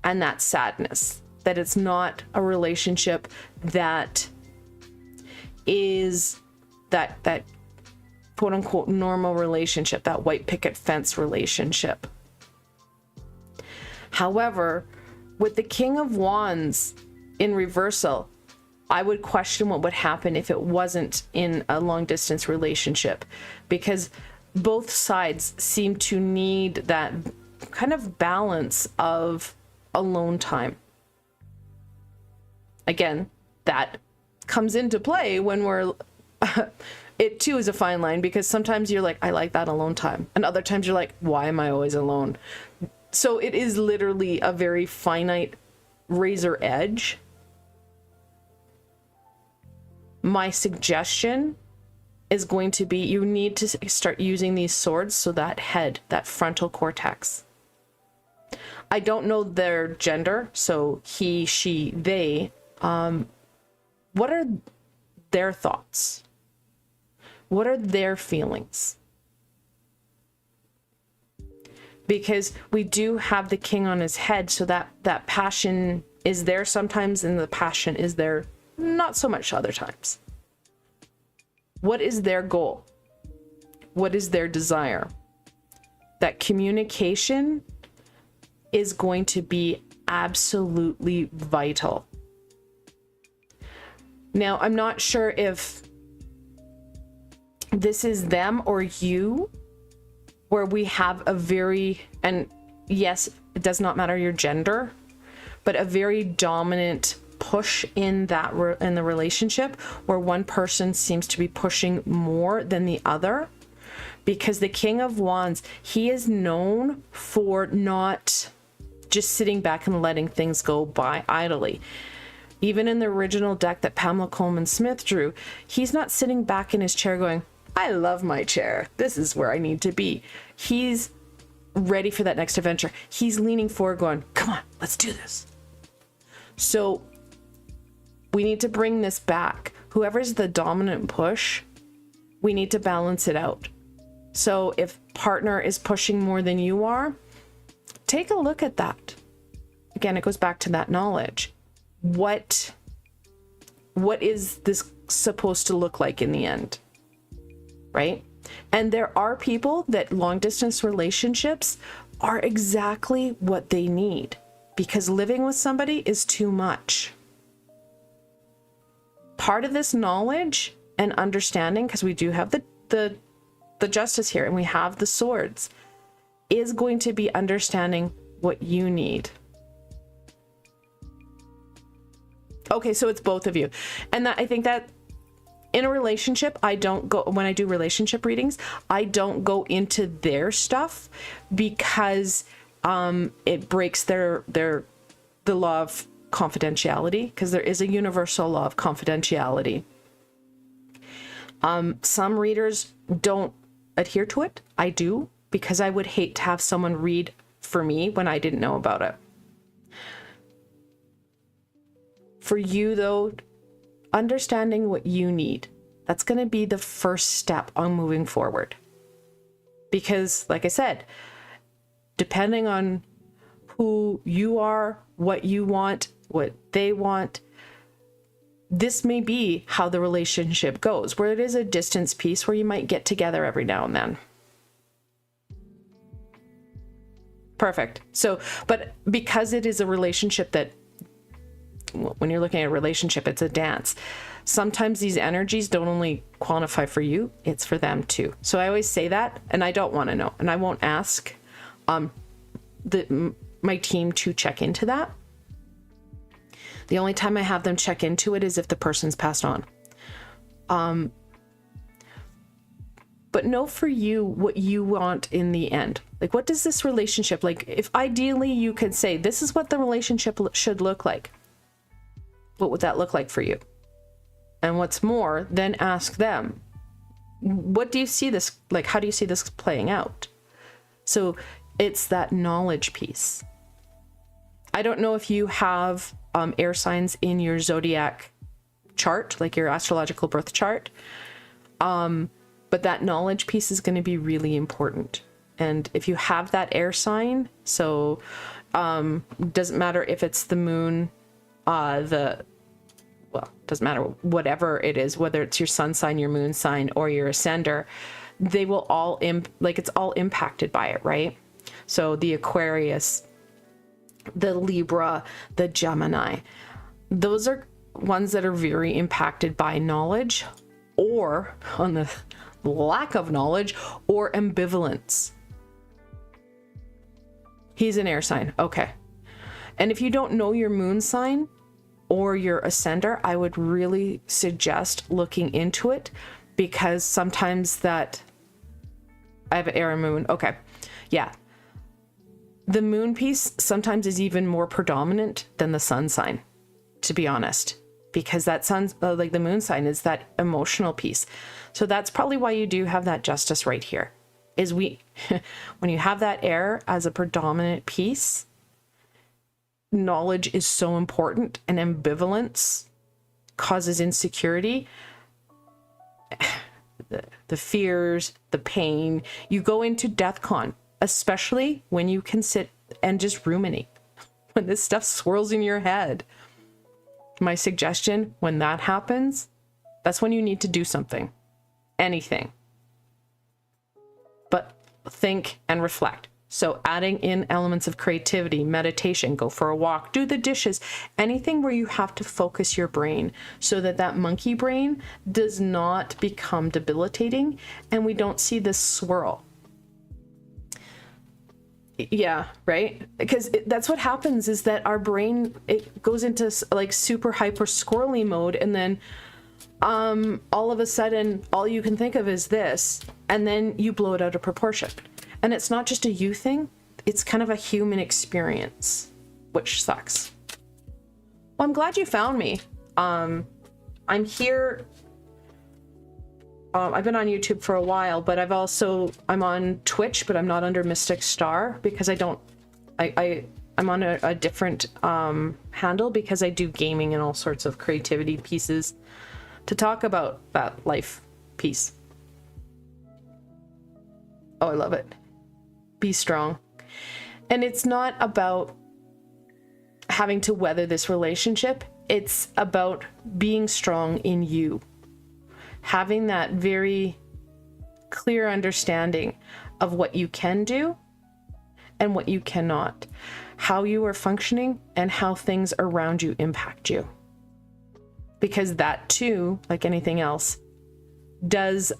and that sadness, that it's not a relationship that is that quote unquote normal relationship, that white picket fence relationship. However, with the King of Wands in reversal, I would question what would happen if it wasn't in a long distance relationship, because both sides seem to need that kind of balance of alone time. Again, that comes into play when we're it too is a fine line, because sometimes you're like, I like that alone time, and other times you're like, why am I always alone? So it is literally a very finite razor edge. My suggestion is going to be, you need to start using these swords so that head, that frontal cortex, I don't know their gender, so he, she, they. What are their thoughts? What are their feelings? Because we do have the king on his head, so that passion is there sometimes, and the passion is there not so much other times. What is their goal? What is their desire? That communication is going to be absolutely vital. Now, I'm not sure if this is them or you, where we have a very, and yes, it does not matter your gender, but a very dominant push in that in the relationship, where one person seems to be pushing more than the other. Because the King of Wands, he is known for not just sitting back and letting things go by idly. Even in the original deck that Pamela Coleman Smith drew, he's not sitting back in his chair going, I love my chair. This is where I need to be. He's ready for that next adventure. He's leaning forward going, come on, let's do this. So we need to bring this back. Whoever's the dominant push, we need to balance it out. So if partner is pushing more than you are, take a look at that. Again, it goes back to that knowledge. What is this supposed to look like in the end? Right? And there are people that long distance relationships are exactly what they need, because living with somebody is too much. Part of this knowledge and understanding, because we do have the justice here and we have the swords, is going to be understanding what you need. Okay, so it's both of you. And that, I think that in a relationship, I don't go, when I do relationship readings, I don't go into their stuff, because it breaks the law of confidentiality, because there is a universal law of confidentiality. Some readers don't adhere to it. I do, because I would hate to have someone read for me when I didn't know about it. For you though, understanding what you need, that's going to be the first step on moving forward. Because like I said, depending on who you are, what you want, what they want, this may be how the relationship goes, where it is a distance piece where you might get together every now and then. Perfect. So, but because it is a relationship that, when you're looking at a relationship, it's a dance. Sometimes these energies don't only quantify for you, it's for them too. So I always say that, and I don't want to know, and I won't ask my team to check into that. The only time I have them check into it is if the person's passed on. But know for you what you want in the end. Like, what does this relationship, like, if ideally you could say, this is what the relationship should look like, what would that look like for you? And what's more, then ask them, what do you see this, like, how do you see this playing out? So it's that knowledge piece. I don't know if you have air signs in your zodiac chart, like your astrological birth chart. But that knowledge piece is going to be really important. And if you have that air sign, so doesn't matter if it's the moon, doesn't matter, whatever it is, whether it's your sun sign, your moon sign, or your ascender, they will all, it's all impacted by it, right? So the Aquarius, the Libra, the Gemini, those are ones that are very impacted by knowledge, or on the lack of knowledge, or ambivalence. He's an air sign. Okay. And if you don't know your moon sign or your ascender, I would really suggest looking into it, because sometimes that I have air and moon. Okay. Yeah. The moon piece sometimes is even more predominant than the sun sign, to be honest, because that sun's like the moon sign is that emotional piece. So that's probably why you do have that justice right here, is when you have that air as a predominant piece, knowledge is so important and ambivalence causes insecurity, the fears, the pain. You go into DeathCon, especially when you can sit and just ruminate, when this stuff swirls in your head. My suggestion, when that happens, that's when you need to do something, anything. But think and reflect. So adding in elements of creativity, meditation, go for a walk, do the dishes, anything where you have to focus your brain so that that monkey brain does not become debilitating and we don't see this swirl. Yeah, right? Because that's what happens, is that our brain, it goes into like super hyper squirrely mode, and then all of a sudden all you can think of is this, and then you blow it out of proportion. And it's not just a you thing, it's kind of a human experience, which sucks. Well, I'm glad you found me. I'm here. I've been on YouTube for a while, but I'm on Twitch, but I'm not under Mystic Star because I'm on a different handle because I do gaming and all sorts of creativity pieces to talk about that life piece. Oh, I love it. Be strong. And it's not about having to weather this relationship. It's about being strong in you. Having that very clear understanding of what you can do and what you cannot. How you are functioning and how things around you impact you. Because that too, like anything else, does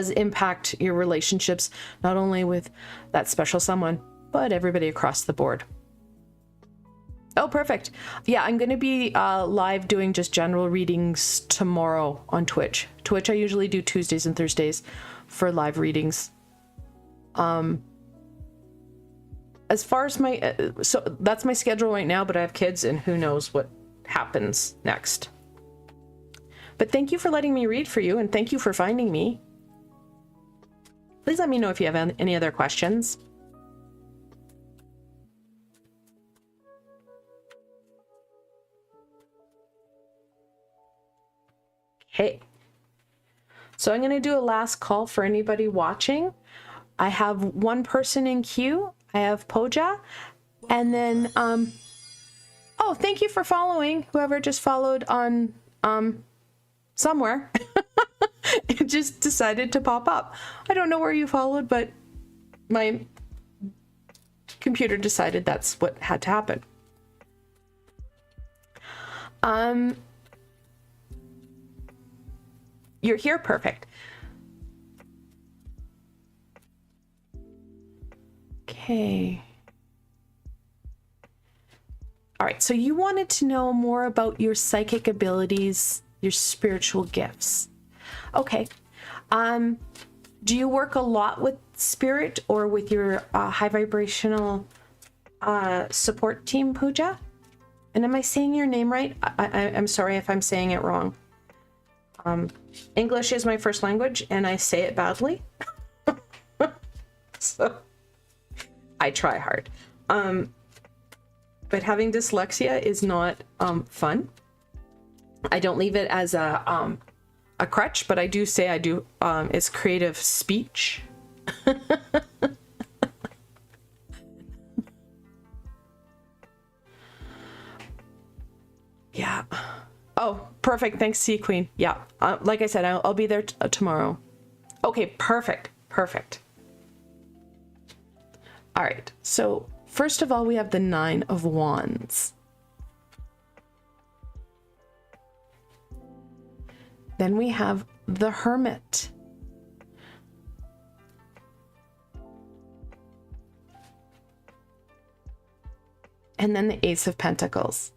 impact your relationships, not only with that special someone, but everybody across the board. Oh, perfect. Yeah, I'm going to be live doing just general readings tomorrow on Twitch. Twitch, I usually do Tuesdays and Thursdays for live readings. As far as so that's my schedule right now, but I have kids and who knows what happens next. But thank you for letting me read for you, and thank you for finding me. Please let me know if you have any other questions. Okay. So I'm going to do a last call for anybody watching. I have one person in queue. I have Pooja. And then, oh, thank you for following. Whoever just followed on somewhere. It just decided to pop up. I don't know where you followed, but my computer decided that's what had to happen. You're here, perfect. Okay. All right, so you wanted to know more about your psychic abilities, your spiritual gifts. Okay. Do you work a lot with spirit or with your high vibrational support team, Pooja? And am I saying your name right? I'm sorry if I'm saying it wrong. English is my first language and I say it badly. So I try hard. But having dyslexia is not fun. I don't leave it as a crutch, but I do say I do. It's creative speech. Yeah. Oh, perfect. Thanks, Sea Queen. Yeah. Like I said, I'll be there tomorrow. Okay, perfect. Perfect. All right. So first of all, we have the 9 of Wands. Then we have the Hermit. And then the Ace of Pentacles.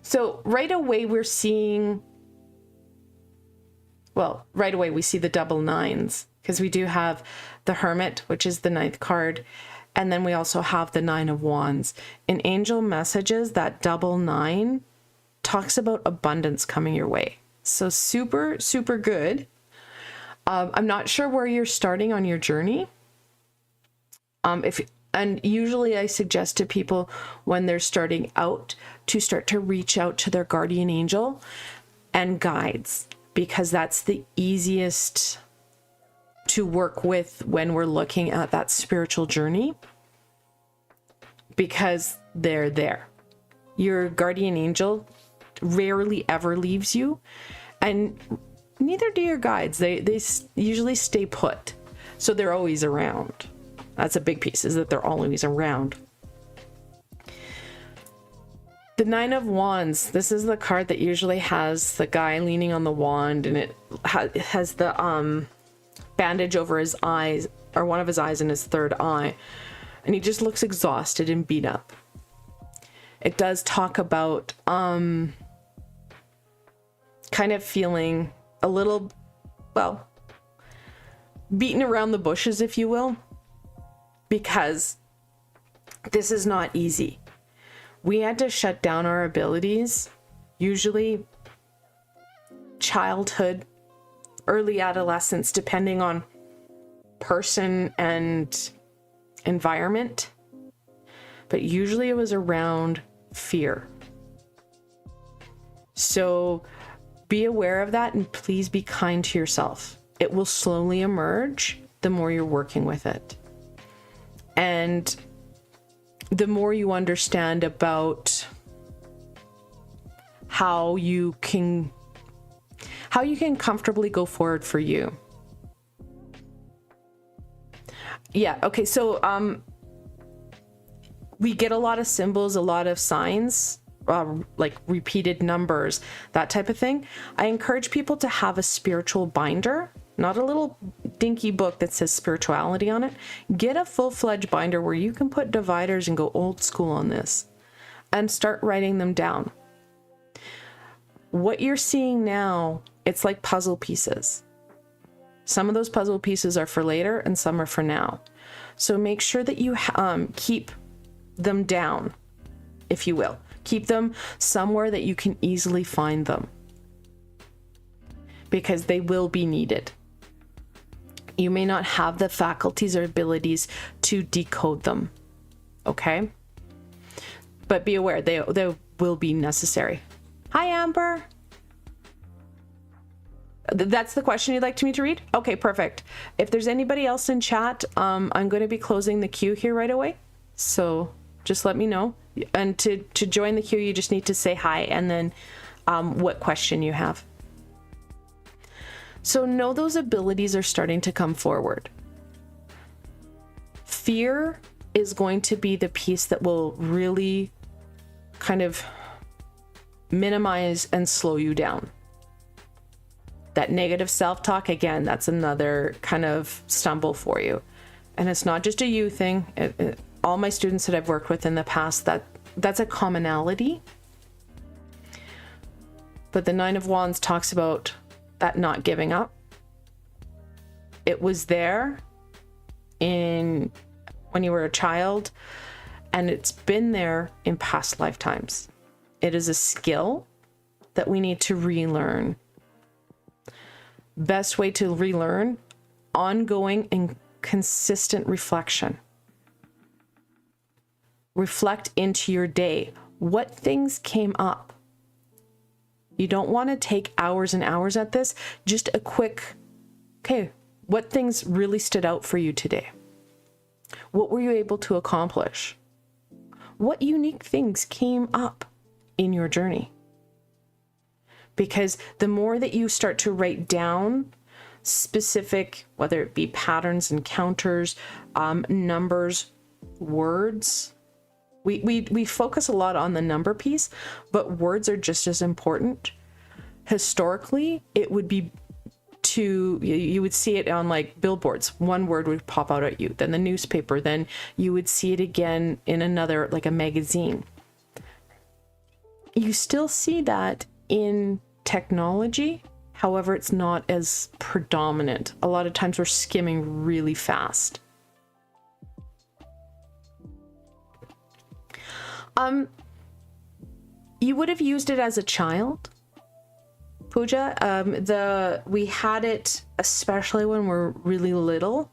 So right away we're seeing, well, right away we see the double 9s because we do have the Hermit, which is the 9th card. And then we also have the 9 of Wands. In angel messages, that double 9 talks about abundance coming your way. So super, super good. I'm not sure where you're starting on your journey. And usually I suggest to people when they're starting out to start to reach out to their guardian angel and guides, because that's the easiest to work with when we're looking at that spiritual journey, because they're there. Your guardian angel rarely ever leaves you, and neither do your guides. They usually stay put, so they're always around. That's a big piece, is that they're always around. The Nine of Wands, this is the card that usually has the guy leaning on the wand, and it has the bandage over his eyes, or one of his eyes, and his third eye, and he just looks exhausted and beat up. It does talk about kind of feeling a little, well, beaten around the bushes, if you will, because this is not easy. We had to shut down our abilities, usually childhood, early adolescence, depending on person and environment. But usually it was around fear. So be aware of that, and please be kind to yourself. It will slowly emerge the more you're working with it. And the more you understand about how you can comfortably go forward for you. Yeah, okay, so we get a lot of symbols, a lot of signs, like repeated numbers, that type of thing. I encourage people to have a spiritual binder, not a little dinky book that says spirituality on it. Get a full-fledged binder where you can put dividers and go old school on this and start writing them down. What you're seeing now, it's like puzzle pieces. Some of those puzzle pieces are for later and some are for now. So make sure that you keep them down, if you will. Keep them somewhere that you can easily find them, because they will be needed. You may not have the faculties or abilities to decode them, okay? But be aware, they will be necessary. Hi, Amber. That's the question you'd like me to read? Okay, perfect. If there's anybody else in chat, I'm going to be closing the queue here right away. So just let me know. And to join the queue, you just need to say hi and then what question you have. So know those abilities are starting to come forward. Fear is going to be the piece that will really kind of minimize and slow you down. That negative self-talk, again, that's another kind of stumble for you. And it's not just a you thing. All my students that I've worked with in the past, that's a commonality. But the Nine of Wands talks about that not giving up. It was there when you were a child, and it's been there in past lifetimes. It is a skill that we need to relearn. Best way to relearn: ongoing and consistent reflection. Reflect into your day. What things came up? You don't want to take hours and hours at this. Just a quick, okay, what things really stood out for you today? What were you able to accomplish? What unique things came up in your journey? Because the more that you start to write down specific, whether it be patterns, encounters, numbers, words, we focus a lot on the number piece, but words are just as important. Historically, it would be you would see it on like billboards. One word would pop out at you, then the newspaper, then you would see it again in another, like a magazine. You still see that in technology. However, it's not as predominant. A lot of times we're skimming really fast. You would have used it as a child. Pooja. We had it, especially when we're really little.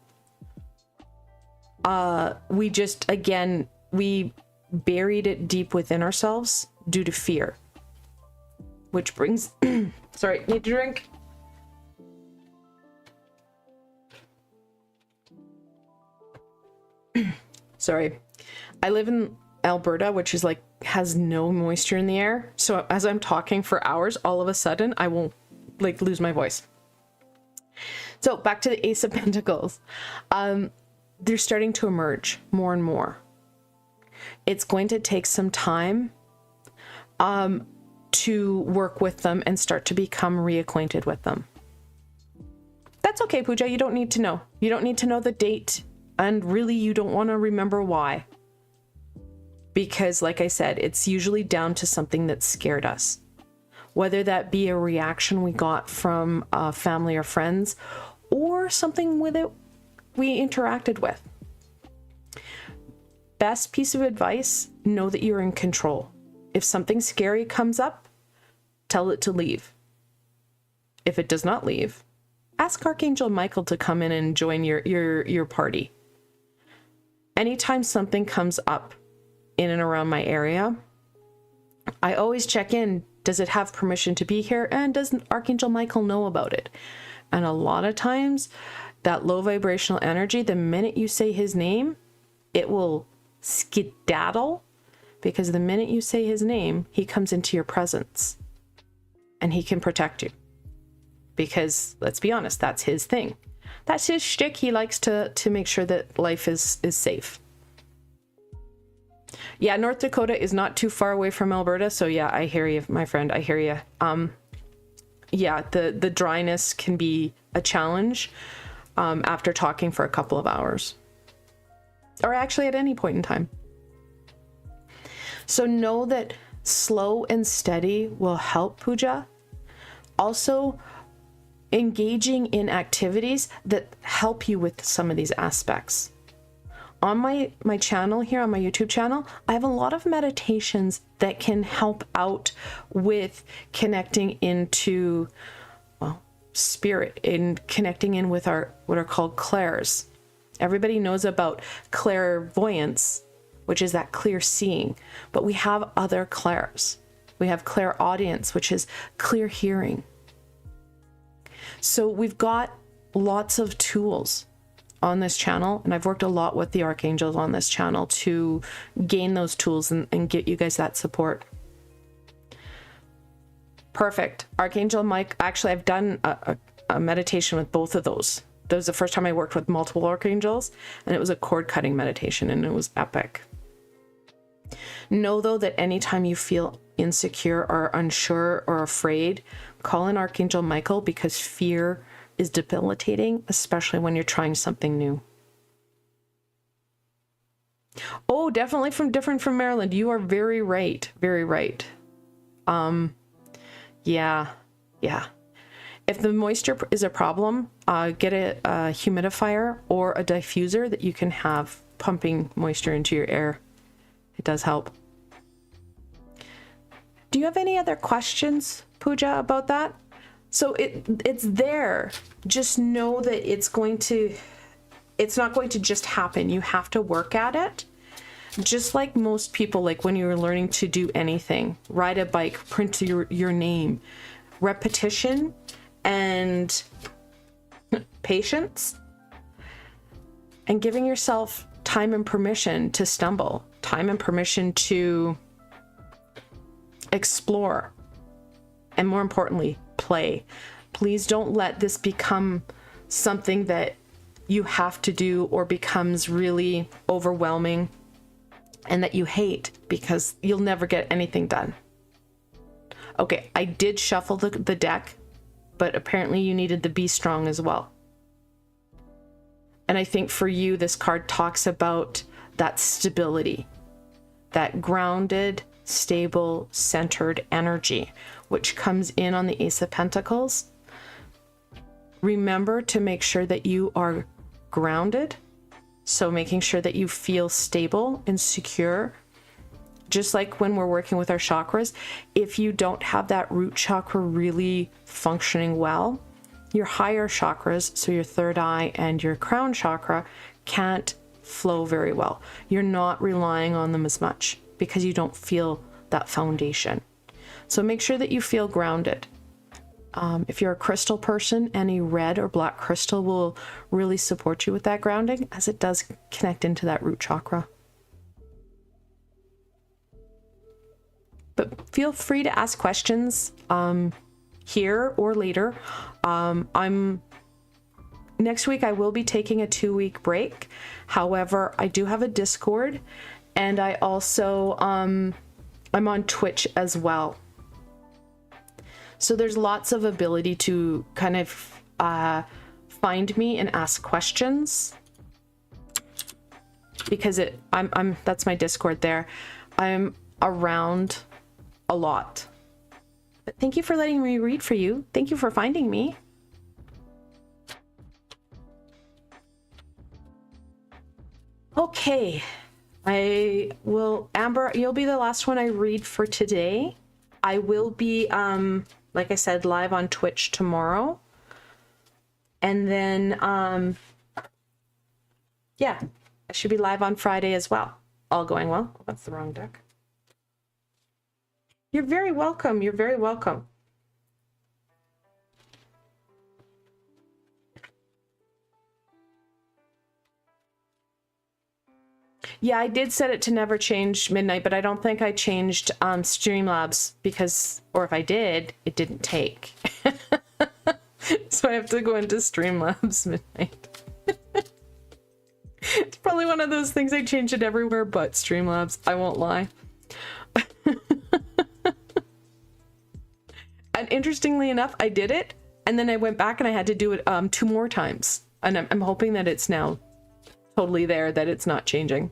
We just, again, we buried it deep within ourselves due to fear. Which brings, sorry, need a drink? Sorry. I live in Alberta, which is like, has no moisture in the air. So as I'm talking for hours, all of a sudden I won't like lose my voice. So back to the Ace of Pentacles. They're starting to emerge more and more. It's going to take some time to work with them and start to become reacquainted with them. That's okay, Pooja. You don't need to know. You don't need to know the date. And really, you don't want to remember why. Because like I said, it's usually down to something that scared us. Whether that be a reaction we got from family or friends, or something with it we interacted with. Best piece of advice, know that you're in control. If something scary comes up, tell it to leave. If it does not leave, ask Archangel Michael to come in and join your party. Anytime something comes up in and around my area, I always check in. Does it have permission to be here? And does Archangel Michael know about it? And a lot of times, that low vibrational energy, the minute you say his name, it will skedaddle, because the minute you say his name, he comes into your presence and he can protect you. Because let's be honest, that's his thing. That's his shtick. He likes to make sure that life is safe. Yeah, North Dakota is not too far away from Alberta. So yeah, I hear you, my friend. I hear you. Yeah, the dryness can be a challenge after talking for a couple of hours. Or actually at any point in time. So know that slow and steady will help, Pooja. Also, engaging in activities that help you with some of these aspects. On my channel here, on my YouTube channel, I have a lot of meditations that can help out with connecting into, well, spirit, and connecting in with our, what are called clairs. Everybody knows about clairvoyance, which is that clear seeing, but we have other clairs. We have clairaudience, which is clear hearing. So we've got lots of tools on this channel, and I've worked a lot with the archangels on this channel to gain those tools and get you guys that support. Perfect. Archangel Mike, actually I've done a meditation with both of those. That was the first time I worked with multiple archangels, and it was a cord cutting meditation, and it was epic. Know though that anytime you feel insecure or unsure or afraid, call in Archangel Michael, because fear is debilitating, especially when you're trying something new. Oh, definitely different from Maryland. You are very right. Very right. Yeah. If the moisture is a problem, get a humidifier or a diffuser that you can have pumping moisture into your air. It does help. Do you have any other questions, Pooja, about that? So it's there. Just know that it's not going to just happen. You have to work at it. Just like most people, like when you're learning to do anything, ride a bike, print your name, repetition and patience, and giving yourself time and permission to stumble, time and permission to explore, and more importantly, play. Please don't let this become something that you have to do or becomes really overwhelming and that you hate, because you'll never get anything done. Okay, I did shuffle the deck, but apparently you needed the Be Strong as well. And I think for you, this card talks about that stability, that grounded, stable, centered energy, which comes in on the Ace of Pentacles. Remember to make sure that you are grounded. So making sure that you feel stable and secure. just like when we're working with our chakras, if you don't have that root chakra really functioning well, your higher chakras, so your third eye and your crown chakra, can't flow very well. You're not relying on them as much because you don't feel that foundation. So make sure that you feel grounded. If you're a crystal person, any red or black crystal will really support you with that grounding, as it does connect into that root chakra. But feel free to ask questions here or later. Next week I will be taking a 2-week break. However, I do have a Discord, and I also I'm on Twitch as well. So there's lots of ability to kind of find me and ask questions, because that's my Discord there. I'm around a lot. But thank you for letting me read for you. Thank you for finding me. Okay, Amber, you'll be the last one I read for today. I will be, like I said, live on Twitch tomorrow. And then, yeah, I should be live on Friday as well. All going well. Oh, that's the wrong deck. You're very welcome. You're very welcome. Yeah, I did set it to never change midnight, but I don't think I changed Streamlabs because, or if I did, it didn't take. So I have to go into Streamlabs midnight. It's probably one of those things I change it everywhere but Streamlabs. I won't lie. And interestingly enough, I did it, and then I went back and I had to do it 2 more times. And I'm hoping that it's now totally there, that it's not changing.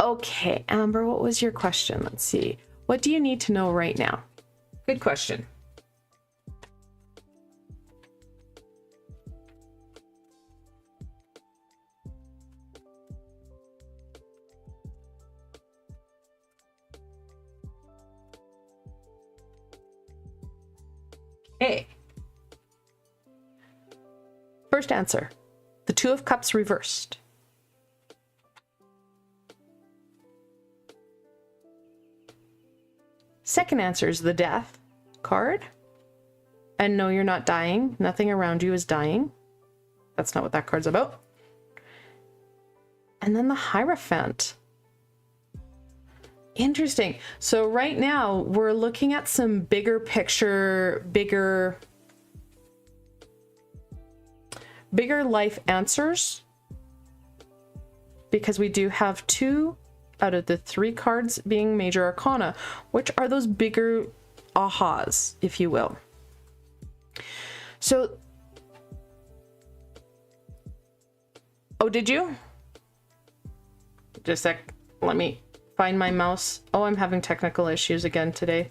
Okay, Amber, what was your question? Let's see. What do you need to know right now? Good question. Okay. First answer, the 2 of Cups reversed. Second answer is the Death card. And no, you're not dying. Nothing around you is dying. That's not what that card's about. And then the Hierophant. Interesting. So right now we're looking at some bigger picture, bigger life answers, because we do have 2 out of the 3 cards being major arcana, which are those bigger ahas, if you will. So, oh, did you? Just a sec, let me find my mouse. Oh, I'm having technical issues again today.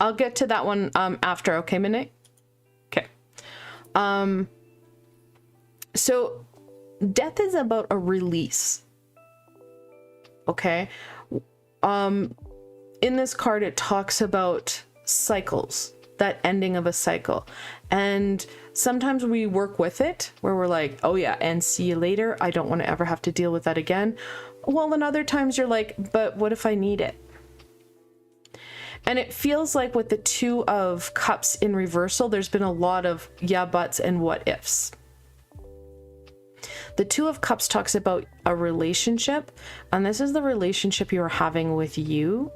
I'll get to that one after, okay, Midnight? Okay. So Death is about a release. Okay. In this card, it talks about cycles, that ending of a cycle. And sometimes we work with it where we're like, oh yeah, and see you later. I don't want to ever have to deal with that again. Well, then other times you're like, but what if I need it? And it feels like with the 2 of Cups in reversal, there's been a lot of yeah, buts and what ifs. The 2 of Cups talks about a relationship, and this is the relationship you're having with you.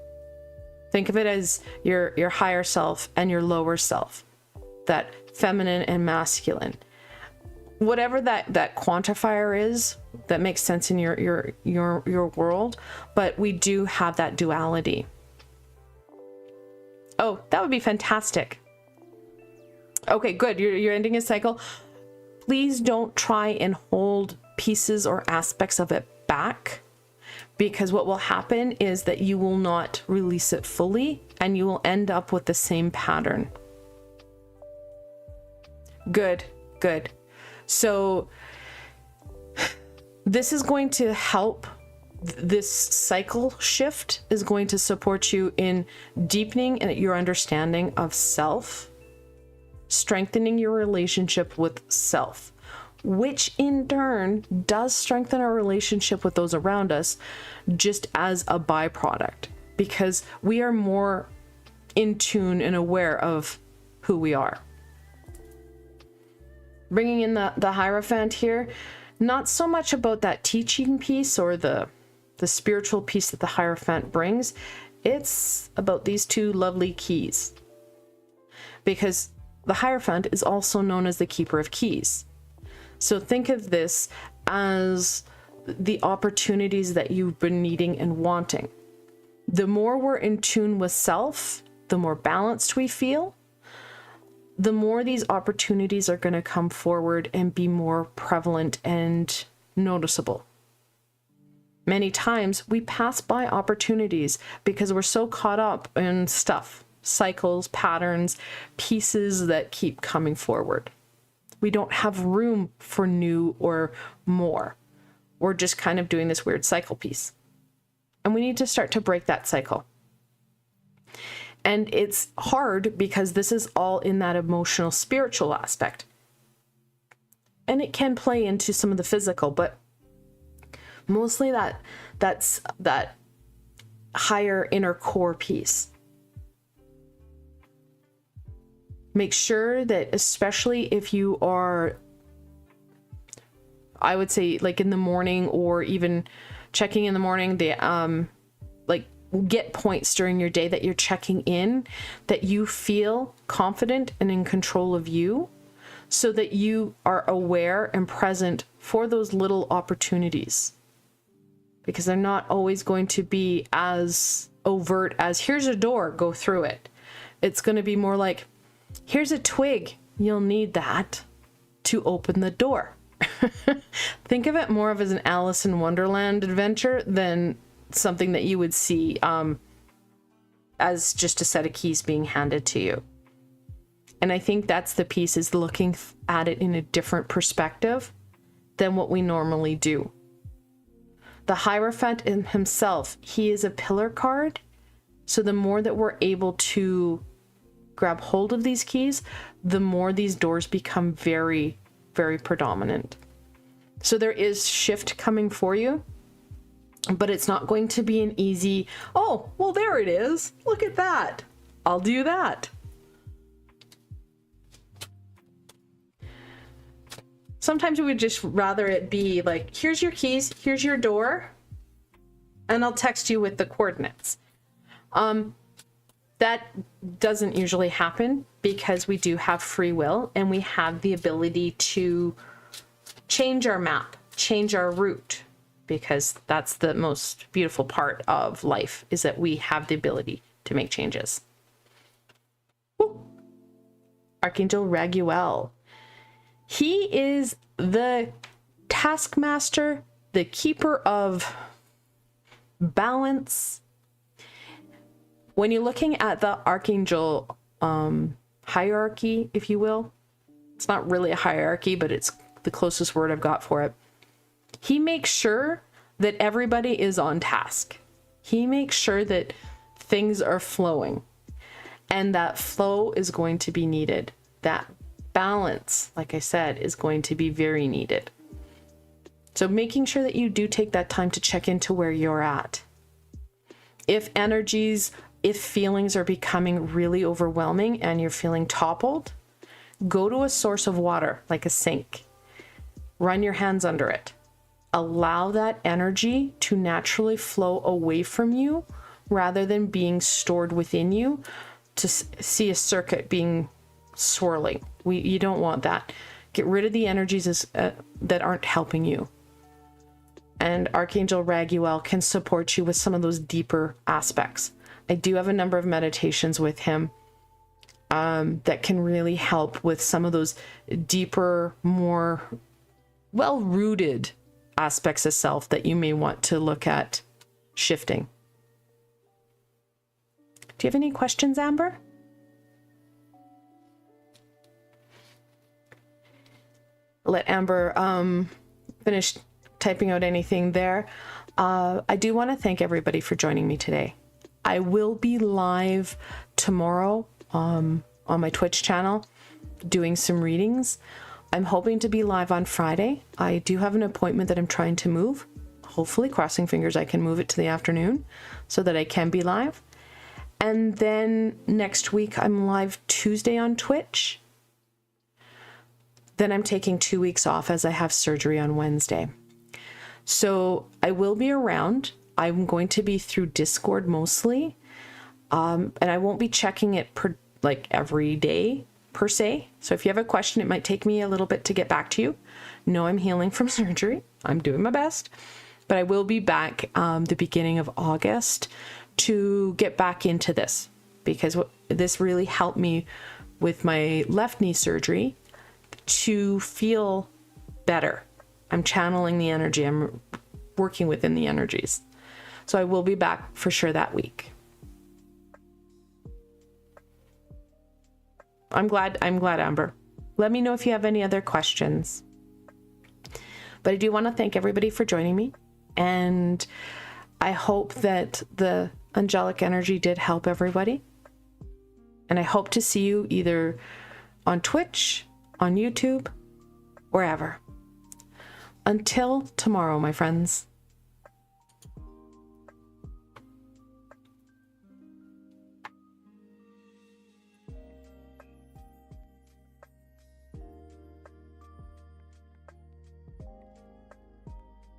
Think of it as your higher self and your lower self, that feminine and masculine. Whatever that quantifier is, that makes sense in your world, but we do have that duality. Oh, that would be fantastic. Okay, good. You're ending a cycle. Please don't try and hold pieces or aspects of it back, because what will happen is that you will not release it fully and you will end up with the same pattern. Good, good. So this is going to help. This cycle shift is going to support you in deepening your understanding of self, strengthening your relationship with self, which in turn does strengthen our relationship with those around us just as a byproduct, because we are more in tune and aware of who we are. Bringing in the Hierophant here, not so much about that teaching piece or the spiritual piece that the Hierophant brings. It's about these two lovely keys, because the Hierophant is also known as the Keeper of Keys. So think of this as the opportunities that you've been needing and wanting. The more we're in tune with self, the more balanced we feel, the more these opportunities are going to come forward and be more prevalent and noticeable. Many times we pass by opportunities because we're so caught up in stuff, cycles, patterns, pieces that keep coming forward. We don't have room for new or more. We're just kind of doing this weird cycle piece. And we need to start to break that cycle. And it's hard because this is all in that emotional, spiritual aspect. And it can play into some of the physical, but mostly that's that higher inner core piece. Make sure that, especially if you are, I would say, like in the morning or even checking in the morning, get points during your day that you're checking in, that you feel confident and in control of you, so that you are aware and present for those little opportunities. Because they're not always going to be as overt as, here's a door, go through it. It's going to be more like, here's a twig, you'll need that to open the door. Think of it more of as an Alice in Wonderland adventure than something that you would see as just a set of keys being handed to you. And I think that's the piece, is looking at it in a different perspective than what we normally do. The Hierophant in himself, he is a pillar card. So the more that we're able to grab hold of these keys, the more these doors become very, very predominant. So there is shift coming for you, but it's not going to be an easy, oh, well, there it is. Look at that. I'll do that. Sometimes we would just rather it be like, here's your keys, here's your door, and I'll text you with the coordinates. That doesn't usually happen because we do have free will and we have the ability to change our map, change our route, because that's the most beautiful part of life, is that we have the ability to make changes. Woo. Archangel Raguel. He is the taskmaster, the keeper of balance. When you're looking at the archangel hierarchy, if you will, it's not really a hierarchy, but it's the closest word I've got for it. He makes sure that everybody is on task. He makes sure that things are flowing, and that flow is going to be needed. That balance, like I said, is going to be very needed. So making sure that you do take that time to check into where you're at. If feelings are becoming really overwhelming and you're feeling toppled, go to a source of water, like a sink. Run your hands under it. Allow that energy to naturally flow away from you rather than being stored within you, to see a circuit being swirling. You don't want that. Get rid of the energies that aren't helping you. And Archangel Raguel can support you with some of those deeper aspects. I do have a number of meditations with him that can really help with some of those deeper, more well-rooted aspects of self that you may want to look at shifting. Do you have any questions, Amber? let Amber finish typing out anything there. I do want to thank everybody for joining me today. I will be live tomorrow on my Twitch channel doing some readings. I'm hoping to be live on Friday. I do have an appointment that I'm trying to move. Hopefully, crossing fingers, I can move it to the afternoon so that I can be live. And then next week, I'm live Tuesday on Twitch. Then I'm taking 2 weeks off as I have surgery on Wednesday. So I will be around. I'm going to be through Discord mostly. And I won't be checking it every day per se. So if you have a question, it might take me a little bit to get back to you. No, I'm healing from surgery. I'm doing my best. But I will be back the beginning of August to get back into this, because this really helped me with my left knee surgery to feel better. I'm channeling the energy. I'm working within the energies. So I will be back for sure that week. I'm glad, Amber. Let me know if you have any other questions. But I do want to thank everybody for joining me. And I hope that the angelic energy did help everybody. And I hope to see you either on Twitch, on YouTube, wherever. Until tomorrow, my friends.